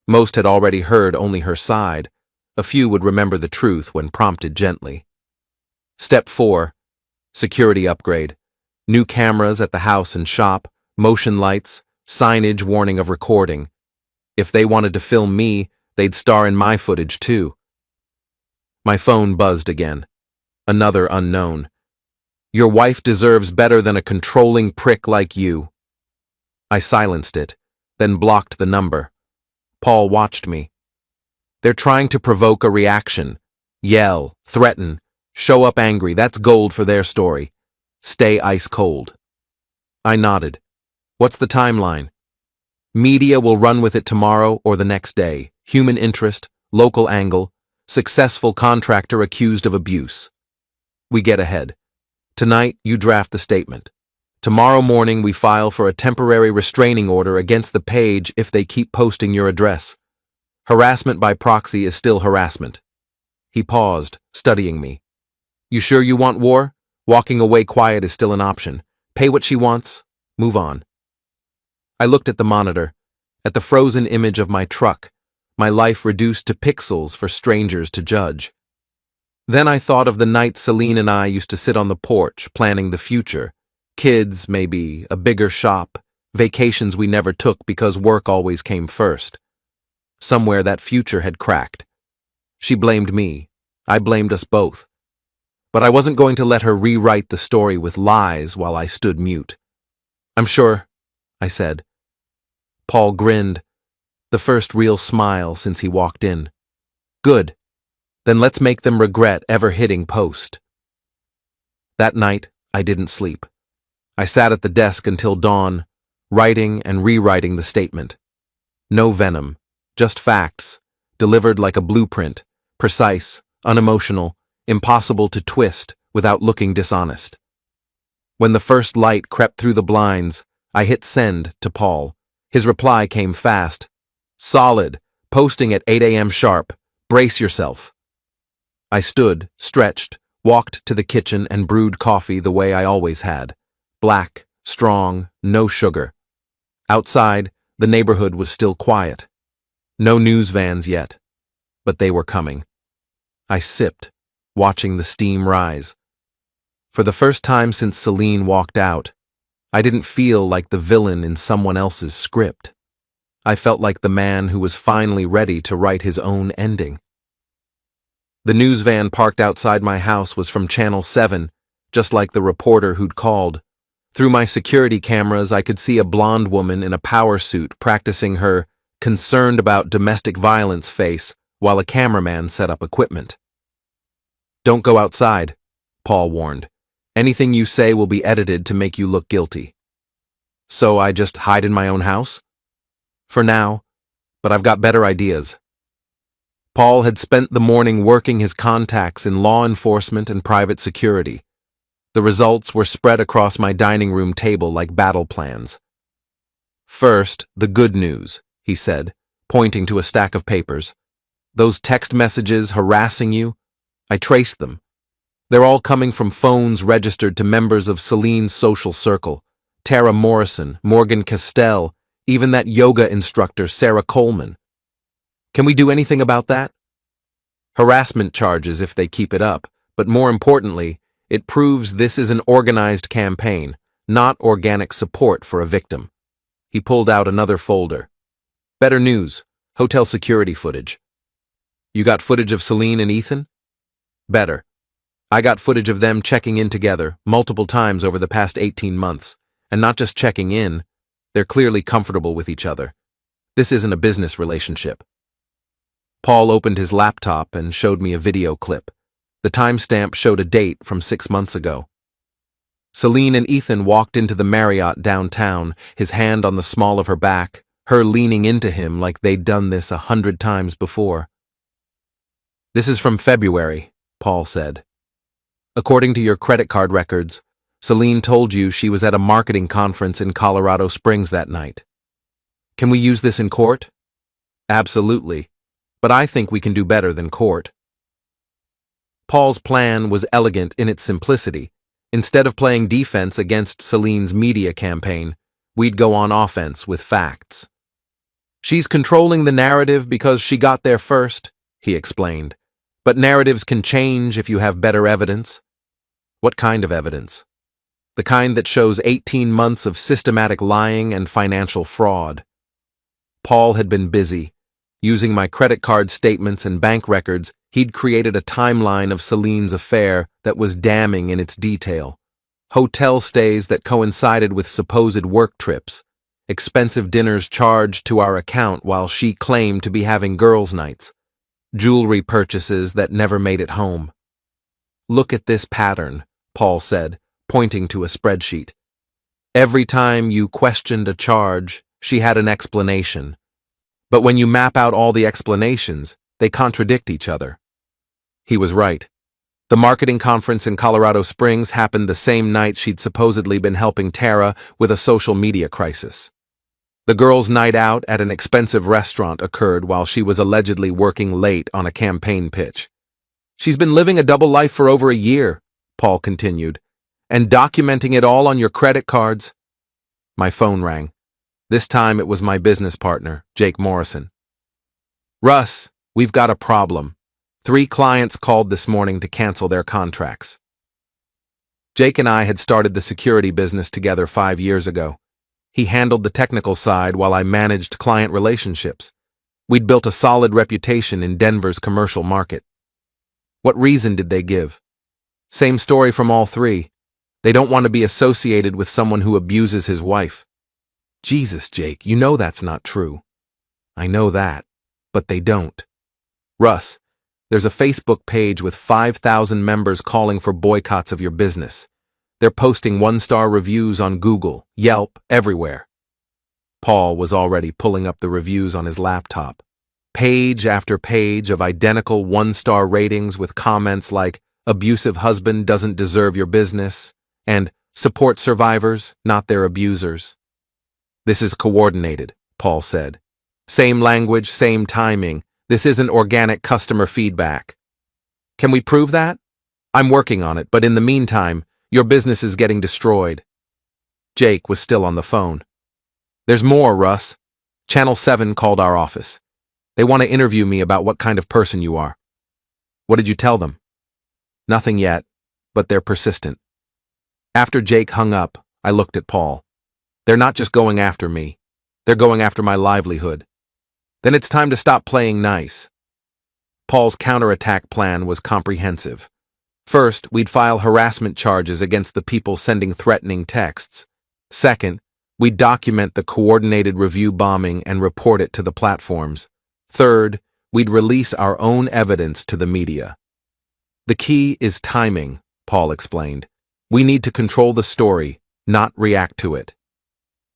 Most had already heard only her side. A few would remember the truth when prompted gently. Step 4. Security upgrade. New cameras at the house and shop, motion lights, signage warning of recording. If they wanted to film me, they'd star in my footage too. My phone buzzed again. Another unknown. Your wife deserves better than a controlling prick like you. I silenced it, then blocked the number. Paul watched me. They're trying to provoke a reaction. Yell, threaten, show up angry. That's gold for their story. Stay ice cold. I nodded. What's the timeline? Media will run with it tomorrow or the next day. Human interest, local angle, successful contractor accused of abuse. We get ahead. Tonight, you draft the statement. Tomorrow morning, we file for a temporary restraining order against the page if they keep posting your address. Harassment by proxy is still harassment. He paused, studying me. You sure you want war? Walking away quiet is still an option. Pay what she wants. Move on. I looked at the monitor, at the frozen image of my truck, my life reduced to pixels for strangers to judge. Then I thought of the nights Celine and I used to sit on the porch, planning the future. Kids, maybe, a bigger shop, vacations we never took because work always came first. Somewhere that future had cracked. She blamed me. I blamed us both. But I wasn't going to let her rewrite the story with lies while I stood mute. I'm sure, I said. Paul grinned, the first real smile since he walked in. Good. Then let's make them regret ever hitting post. That night, I didn't sleep. I sat at the desk until dawn, writing and rewriting the statement. No venom, just facts, delivered like a blueprint, precise, unemotional, impossible to twist without looking dishonest. When the first light crept through the blinds, I hit send to Paul. His reply came fast. Solid, posting at 8 a.m. sharp. Brace yourself. I stood, stretched, walked to the kitchen and brewed coffee the way I always had. Black, strong, no sugar. Outside, the neighborhood was still quiet. No news vans yet, but they were coming. I sipped, watching the steam rise. For the first time since Celine walked out, I didn't feel like the villain in someone else's script. I felt like the man who was finally ready to write his own ending. The news van parked outside my house was from Channel 7, just like the reporter who'd called. Through my security cameras, I could see a blonde woman in a power suit practicing her concerned about domestic violence face while a cameraman set up equipment. Don't go outside, Paul warned. Anything you say will be edited to make you look guilty. So I just hide in my own house? For now, but I've got better ideas. Paul had spent the morning working his contacts in law enforcement and private security. The results were spread across my dining room table like battle plans. First, the good news, he said, pointing to a stack of papers. Those text messages harassing you, I traced them. They're all coming from phones registered to members of Celine's social circle. Tara Morrison, Morgan Castell, even that yoga instructor, Sarah Coleman. Can we do anything about that? Harassment charges if they keep it up, but more importantly, it proves this is an organized campaign, not organic support for a victim. He pulled out another folder. Better news, hotel security footage. You got footage of Celine and Ethan? Better. I got footage of them checking in together multiple times over the past 18 months. And not just checking in, they're clearly comfortable with each other. This isn't a business relationship. Paul opened his laptop and showed me a video clip. The timestamp showed a date from 6 months ago. Celine and Ethan walked into the Marriott downtown, his hand on the small of her back, her leaning into him like they'd done this 100 times before. This is from February, Paul said. According to your credit card records, Celine told you she was at a marketing conference in Colorado Springs that night. Can we use this in court? Absolutely, but I think we can do better than court. Paul's plan was elegant in its simplicity. Instead of playing defense against Celine's media campaign, we'd go on offense with facts. She's controlling the narrative because she got there first, he explained. But narratives can change if you have better evidence. What kind of evidence? The kind that shows 18 months of systematic lying and financial fraud. Paul had been busy. Using my credit card statements and bank records, he'd created a timeline of Celine's affair that was damning in its detail. Hotel stays that coincided with supposed work trips, expensive dinners charged to our account while she claimed to be having girls' nights. jewelry purchases that never made it home. Look at this pattern, Paul said, pointing to a spreadsheet. Every time you questioned a charge, she had an explanation. But when you map out all the explanations, they contradict each other. He was right. The marketing conference in Colorado Springs happened the same night she'd supposedly been helping Tara with a social media crisis. The girls' night out at an expensive restaurant occurred while she was allegedly working late on a campaign pitch. She's been living a double life for over a year, Paul continued, and documenting it all on your credit cards. My phone rang. This time it was my business partner, Jake Morrison. Russ, we've got a problem. 3 clients called this morning to cancel their contracts. Jake and I had started the security business together 5 years ago. He handled the technical side while I managed client relationships. We'd built a solid reputation in Denver's commercial market. What reason did they give? Same story from all 3. They don't want to be associated with someone who abuses his wife. Jesus, Jake, you know that's not true. I know that, but they don't. Russ, there's a Facebook page with 5,000 members calling for boycotts of your business. They're posting 1-star reviews on Google, Yelp, everywhere. Paul was already pulling up the reviews on his laptop. Page after page of identical 1-star ratings with comments like, abusive husband doesn't deserve your business, and support survivors, not their abusers. This is coordinated, Paul said. Same language, same timing. This isn't organic customer feedback. Can we prove that? I'm working on it, but in the meantime, your business is getting destroyed. Jake was still on the phone. There's more, Russ. Channel 7 called our office. They want to interview me about what kind of person you are. What did you tell them? Nothing yet, but they're persistent. After Jake hung up, I looked at Paul. They're not just going after me. They're going after my livelihood. Then it's time to stop playing nice. Paul's counterattack plan was comprehensive. First, we'd file harassment charges against the people sending threatening texts. Second, we'd document the coordinated review bombing and report it to the platforms. Third, we'd release our own evidence to the media. The key is timing, Paul explained. We need to control the story, not react to it.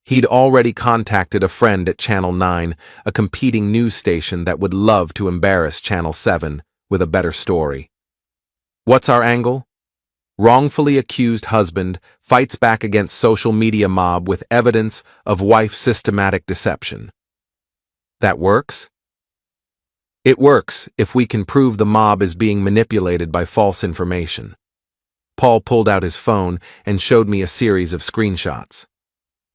He'd already contacted a friend at Channel 9, a competing news station that would love to embarrass Channel 7 with a better story. What's our angle? Wrongfully accused husband fights back against social media mob with evidence of wife's systematic deception. That works? It works if we can prove the mob is being manipulated by false information. Paul pulled out his phone and showed me a series of screenshots.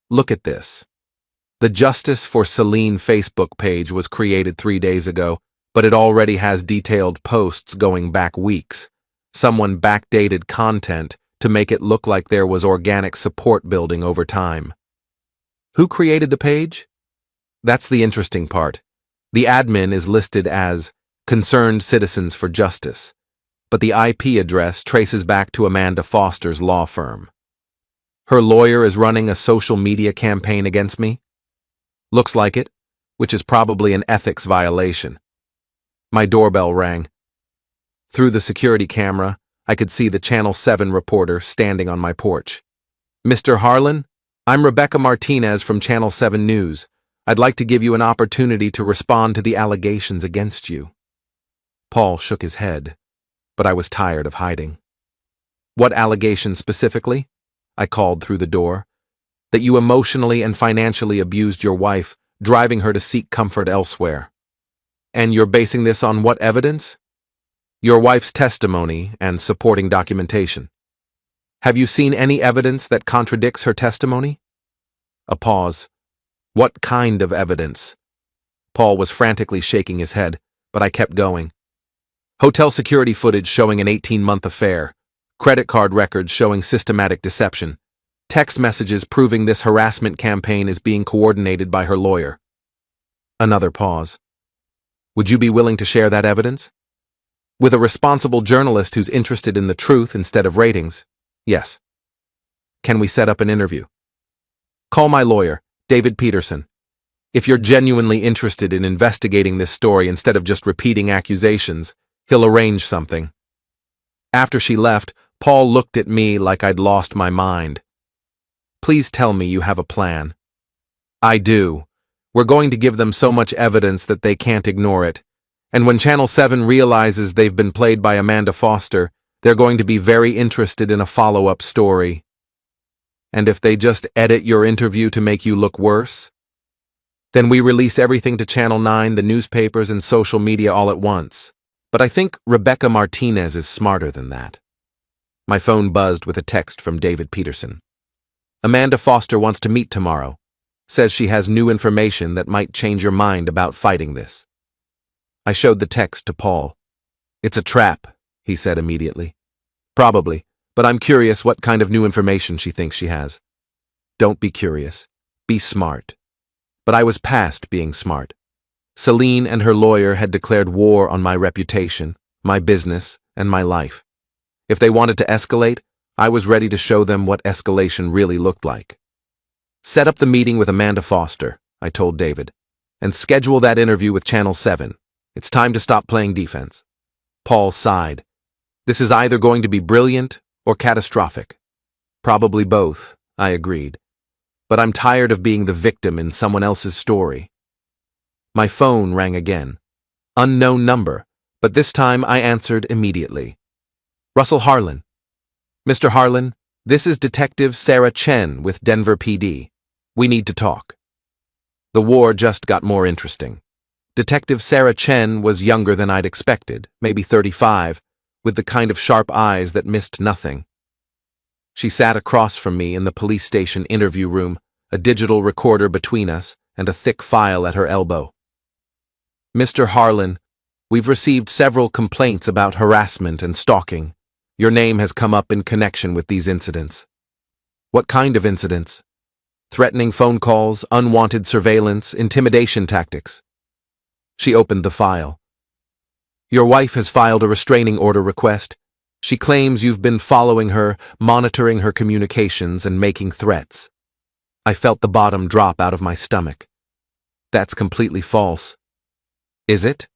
Look at this. The Justice for Celine Facebook page was created 3 days ago, but it already has detailed posts going back weeks. Someone backdated content to make it look like there was organic support building over time. Who created the page? That's the interesting part. The admin is listed as Concerned Citizens for Justice, but the IP address traces back to Amanda Foster's law firm. Her lawyer is running a social media campaign against me? Looks like it, which is probably an ethics violation. My doorbell rang. Through the security camera, I could see the Channel 7 reporter standing on my porch. Mr. Harlan, I'm Rebecca Martinez from Channel 7 News. I'd like to give you an opportunity to respond to the allegations against you. Paul shook his head, but I was tired of hiding. What allegations specifically? I called through the door. That you emotionally and financially abused your wife, driving her to seek comfort elsewhere. And you're basing this on what evidence? Your wife's testimony and supporting documentation. Have you seen any evidence that contradicts her testimony? A pause. What kind of evidence? Paul was frantically shaking his head, but I kept going. Hotel security footage showing an 18-month affair. Credit card records showing systematic deception. Text messages proving this harassment campaign is being coordinated by her lawyer. Another pause. Would you be willing to share that evidence? With a responsible journalist who's interested in the truth instead of ratings? Yes. Can we set up an interview? Call my lawyer, David Peterson. If you're genuinely interested in investigating this story instead of just repeating accusations, he'll arrange something. After she left, Paul looked at me like I'd lost my mind. Please tell me you have a plan. I do. We're going to give them so much evidence that they can't ignore it. And when Channel 7 realizes they've been played by Amanda Foster, they're going to be very interested in a follow-up story. And if they just edit your interview to make you look worse? Then we release everything to Channel 9, the newspapers, and social media all at once. But I think Rebecca Martinez is smarter than that. My phone buzzed with a text from David Peterson. Amanda Foster wants to meet tomorrow. Says she has new information that might change your mind about fighting this. I showed the text to Paul. It's a trap, he said immediately. Probably, but I'm curious what kind of new information she thinks she has. Don't be curious. Be smart. But I was past being smart. Celine and her lawyer had declared war on my reputation, my business, and my life. If they wanted to escalate, I was ready to show them what escalation really looked like. Set up the meeting with Amanda Foster, I told David, and schedule that interview with Channel 7. It's time to stop playing defense. Paul sighed. This is either going to be brilliant or catastrophic. Probably both, I agreed. But I'm tired of being the victim in someone else's story. My phone rang again. Unknown number, but this time I answered immediately. Russell Harlan. Mr. Harlan, this is Detective Sarah Chen with Denver PD. We need to talk. The war just got more interesting. Detective Sarah Chen was younger than I'd expected, maybe 35, with the kind of sharp eyes that missed nothing. She sat across from me in the police station interview room, a digital recorder between us and a thick file at her elbow. Mr. Harlan, we've received several complaints about harassment and stalking. Your name has come up in connection with these incidents. What kind of incidents? Threatening phone calls, unwanted surveillance, intimidation tactics. She opened the file. Your wife has filed a restraining order request. She claims you've been following her, monitoring her communications, and making threats. I felt the bottom drop out of my stomach. That's completely false. Is it?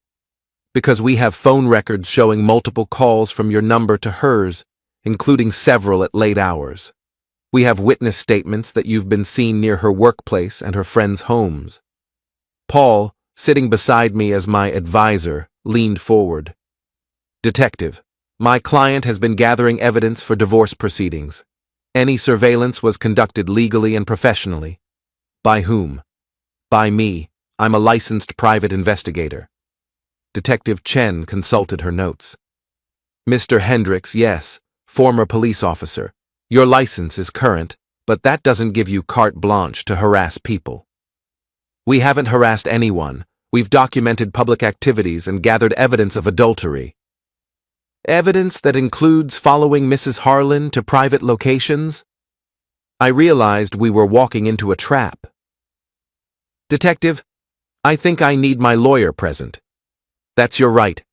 Because we have phone records showing multiple calls from your number to hers, including several at late hours. We have witness statements that you've been seen near her workplace and her friends' homes. Paul, sitting beside me as my advisor, leaned forward. Detective, my client has been gathering evidence for divorce proceedings. Any surveillance was conducted legally and professionally. By whom? By me. I'm a licensed private investigator. Detective Chen consulted her notes. Mr. Hendricks, yes, former police officer. Your license is current, but that doesn't give you carte blanche to harass people. We haven't harassed anyone. We've documented public activities and gathered evidence of adultery. Evidence that includes following Mrs. Harlan to private locations? I realized we were walking into a trap. Detective, I think I need my lawyer present. That's your right.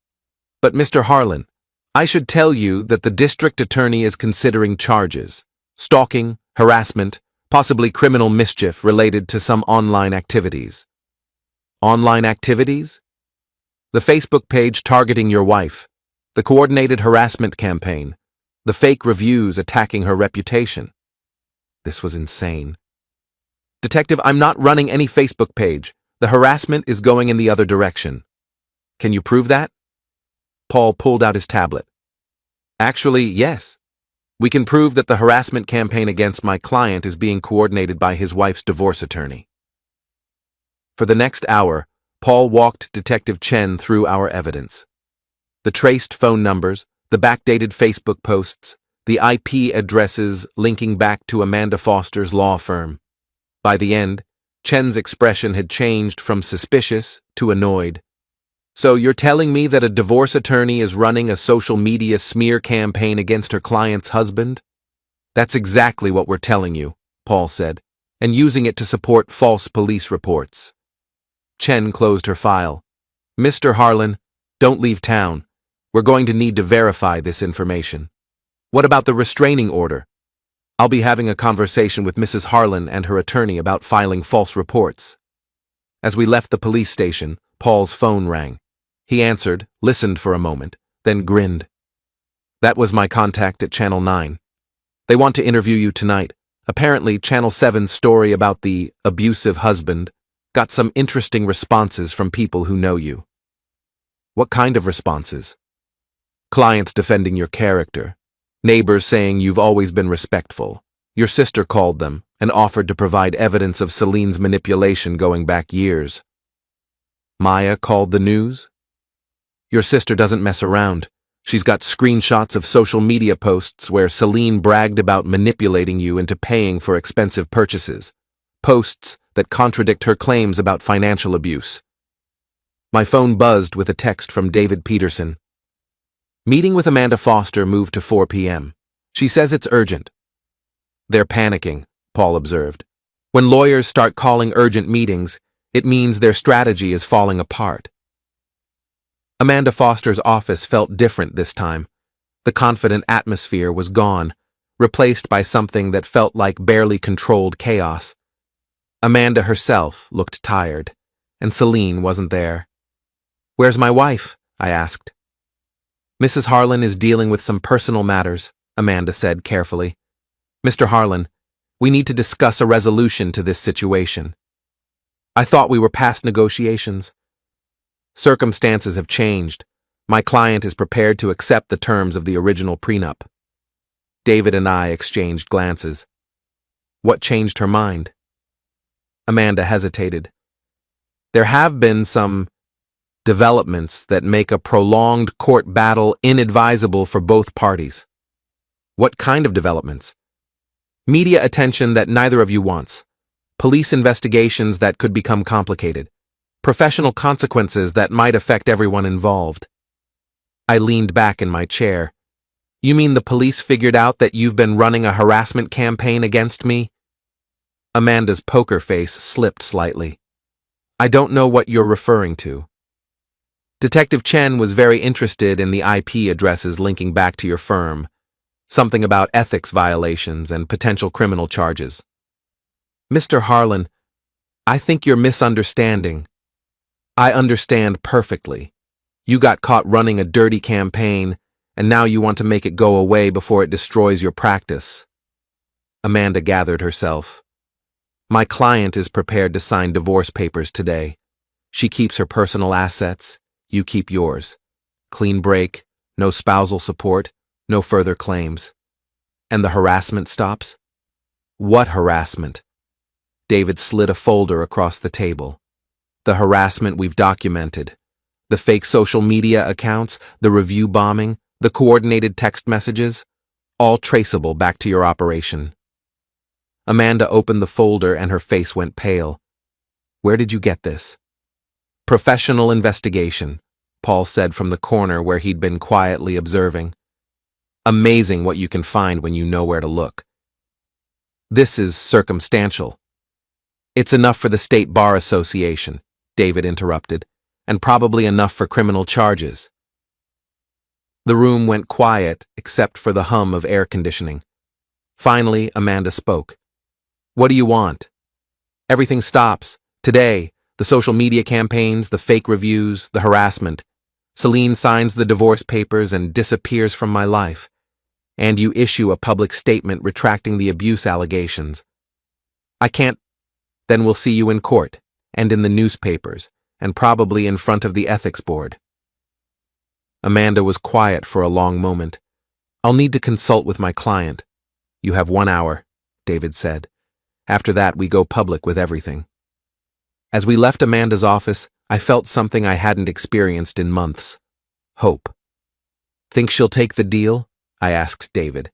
But Mr. Harlan, I should tell you that the district attorney is considering charges. Stalking, harassment, possibly criminal mischief related to some online activities. Online activities? The Facebook page targeting your wife, the coordinated harassment campaign, the fake reviews attacking her reputation. This was insane. Detective, I'm not running any Facebook page. The harassment is going in the other direction. Can you prove that? Paul pulled out his tablet. Actually, yes. We can prove that the harassment campaign against my client is being coordinated by his wife's divorce attorney. For the next hour, Paul walked Detective Chen through our evidence. The traced phone numbers, the backdated Facebook posts, the IP addresses linking back to Amanda Foster's law firm. By the end, Chen's expression had changed from suspicious to annoyed. So you're telling me that a divorce attorney is running a social media smear campaign against her client's husband? That's exactly what we're telling you, Paul said, and using it to support false police reports. Chen closed her file. Mr. Harlan, don't leave town. We're going to need to verify this information. What about the restraining order? I'll be having a conversation with Mrs. Harlan and her attorney about filing false reports. As we left the police station, Paul's phone rang. He answered, listened for a moment, then grinned. That was my contact at Channel 9. They want to interview you tonight. Apparently, Channel 7's story about the abusive husband got some interesting responses from people who know you. What kind of responses? Clients defending your character. Neighbors saying you've always been respectful. Your sister called them and offered to provide evidence of Celine's manipulation going back years. Maya called the news? Your sister doesn't mess around. She's got screenshots of social media posts where Celine bragged about manipulating you into paying for expensive purchases. Posts that contradict her claims about financial abuse. My phone buzzed with a text from David Peterson. Meeting with Amanda Foster moved to 4 p.m. She says it's urgent. They're panicking, Paul observed. When lawyers start calling urgent meetings, it means their strategy is falling apart. Amanda Foster's office felt different this time. The confident atmosphere was gone, replaced by something that felt like barely controlled chaos. Amanda herself looked tired, and Celine wasn't there. "Where's my wife?" I asked. "Mrs. Harlan is dealing with some personal matters," Amanda said carefully. "Mr. Harlan, we need to discuss a resolution to this situation. I thought we were past negotiations. Circumstances have changed. My client is prepared to accept the terms of the original prenup." David and I exchanged glances. What changed her mind? Amanda hesitated. "There have been some developments that make a prolonged court battle inadvisable for both parties." "What kind of developments?" "Media attention that neither of you wants. Police investigations that could become complicated. Professional consequences that might affect everyone involved." I leaned back in my chair. "You mean the police figured out that you've been running a harassment campaign against me?" Amanda's poker face slipped slightly. "I don't know what you're referring to." "Detective Chen was very interested in the IP addresses linking back to your firm. Something about ethics violations and potential criminal charges." "Mr. Harlan, I think you're misunderstanding." "I understand perfectly. You got caught running a dirty campaign, and now you want to make it go away before it destroys your practice." Amanda gathered herself. "My client is prepared to sign divorce papers today. She keeps her personal assets, you keep yours. Clean break, no spousal support, no further claims. And the harassment stops?" "What harassment?" David slid a folder across the table. "The harassment we've documented. The fake social media accounts, the review bombing, the coordinated text messages, all traceable back to your operation." Amanda opened the folder and her face went pale. "Where did you get this?" "Professional investigation," Paul said from the corner where he'd been quietly observing. "Amazing what you can find when you know where to look." "This is circumstantial." "It's enough for the State Bar Association," David interrupted, "and probably enough for criminal charges." The room went quiet except for the hum of air conditioning. Finally, Amanda spoke. "What do you want?" "Everything stops. Today, the social media campaigns, the fake reviews, the harassment. Celine signs the divorce papers and disappears from my life. And you issue a public statement retracting the abuse allegations. I can't. Then we'll see you in court, and in the newspapers, and probably in front of the ethics board." Amanda was quiet for a long moment. "I'll need to consult with my client." "You have 1 hour," David said. "After that, we go public with everything." As we left Amanda's office, I felt something I hadn't experienced in months. Hope. "Think she'll take the deal?" I asked David.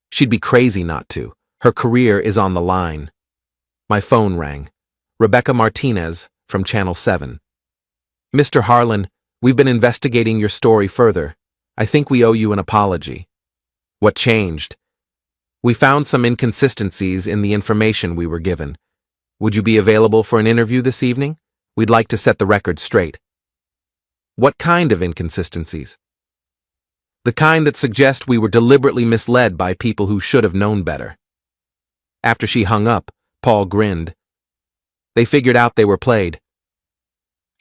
"She'd be crazy not to. Her career is on the line." My phone rang. Rebecca Martinez from Channel 7. "Mr. Harlan, we've been investigating your story further. I think we owe you an apology." "What changed?" "We found some inconsistencies in the information we were given. Would you be available for an interview this evening? We'd like to set the record straight." "What kind of inconsistencies?" "The kind that suggest we were deliberately misled by people who should have known better." After she hung up, Paul grinned. "They figured out they were played.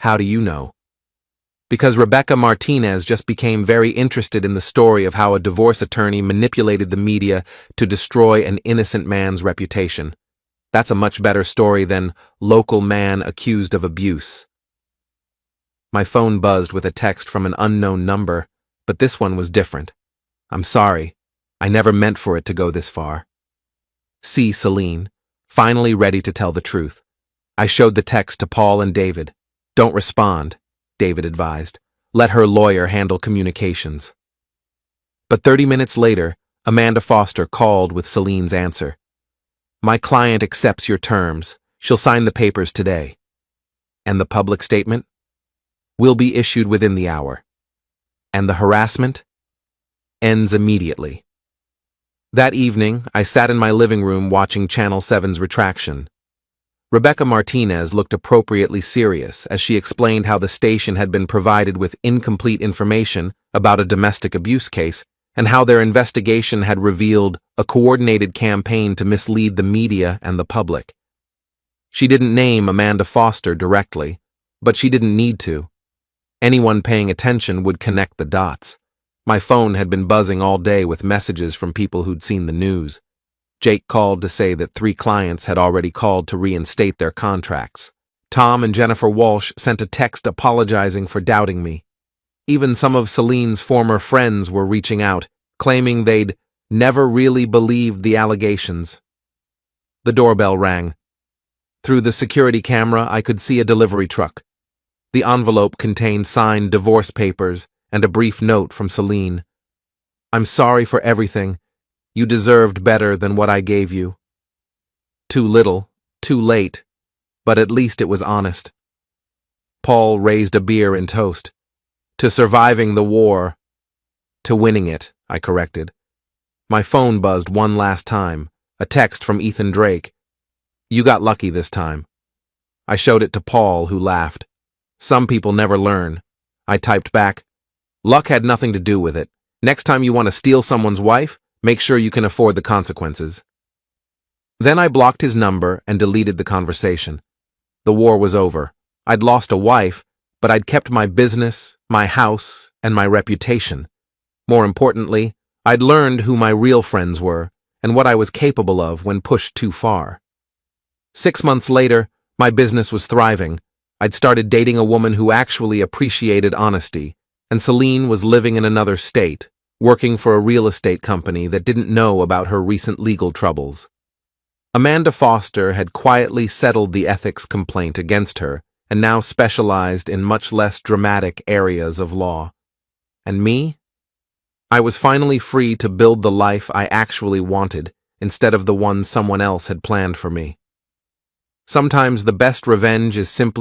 How do you know? Because Rebecca Martinez just became very interested in the story of how a divorce attorney manipulated the media to destroy an innocent man's reputation. That's a much better story than local man accused of abuse. My phone buzzed with a text from an unknown number, but this one was different. I'm sorry. I never meant for it to go this far. See, Celine, finally ready to tell the truth. I showed the text to Paul and David. Don't respond, David advised. Let her lawyer handle communications. But 30 minutes later, Amanda Foster called with Celine's answer. My client accepts your terms. She'll sign the papers today. And the public statement? Will be issued within the hour. And the harassment? Ends immediately. That evening, I sat in my living room watching Channel 7's retraction. Rebecca Martinez looked appropriately serious as she explained how the station had been provided with incomplete information about a domestic abuse case and how their investigation had revealed a coordinated campaign to mislead the media and the public. She didn't name Amanda Foster directly, but she didn't need to. Anyone paying attention would connect the dots. My phone had been buzzing all day with messages from people who'd seen the news. Jake called to say that 3 clients had already called to reinstate their contracts. Tom and Jennifer Walsh sent a text apologizing for doubting me. Even some of Celine's former friends were reaching out, claiming they'd never really believed the allegations. The doorbell rang. Through the security camera, I could see a delivery truck. The envelope contained signed divorce papers and a brief note from Celine. I'm sorry for everything. You deserved better than what I gave you. Too little, too late, but at least it was honest. Paul raised a beer in toast. To surviving the war. To winning it, I corrected. My phone buzzed one last time, a text from Ethan Drake. You got lucky this time. I showed it to Paul, who laughed. Some people never learn. I typed back, luck had nothing to do with it. Next time you want to steal someone's wife, make sure you can afford the consequences. Then I blocked his number and deleted the conversation. The war was over. I'd lost a wife, but I'd kept my business, my house, and my reputation. More importantly, I'd learned who my real friends were and what I was capable of when pushed too far. 6 months later, my business was thriving. I'd started dating a woman who actually appreciated honesty, and Celine was living in another state, working for a real estate company that didn't know about her recent legal troubles. Amanda Foster had quietly settled the ethics complaint against her and now specialized in much less dramatic areas of law. And me? I was finally free to build the life I actually wanted instead of the one someone else had planned for me. Sometimes the best revenge is simply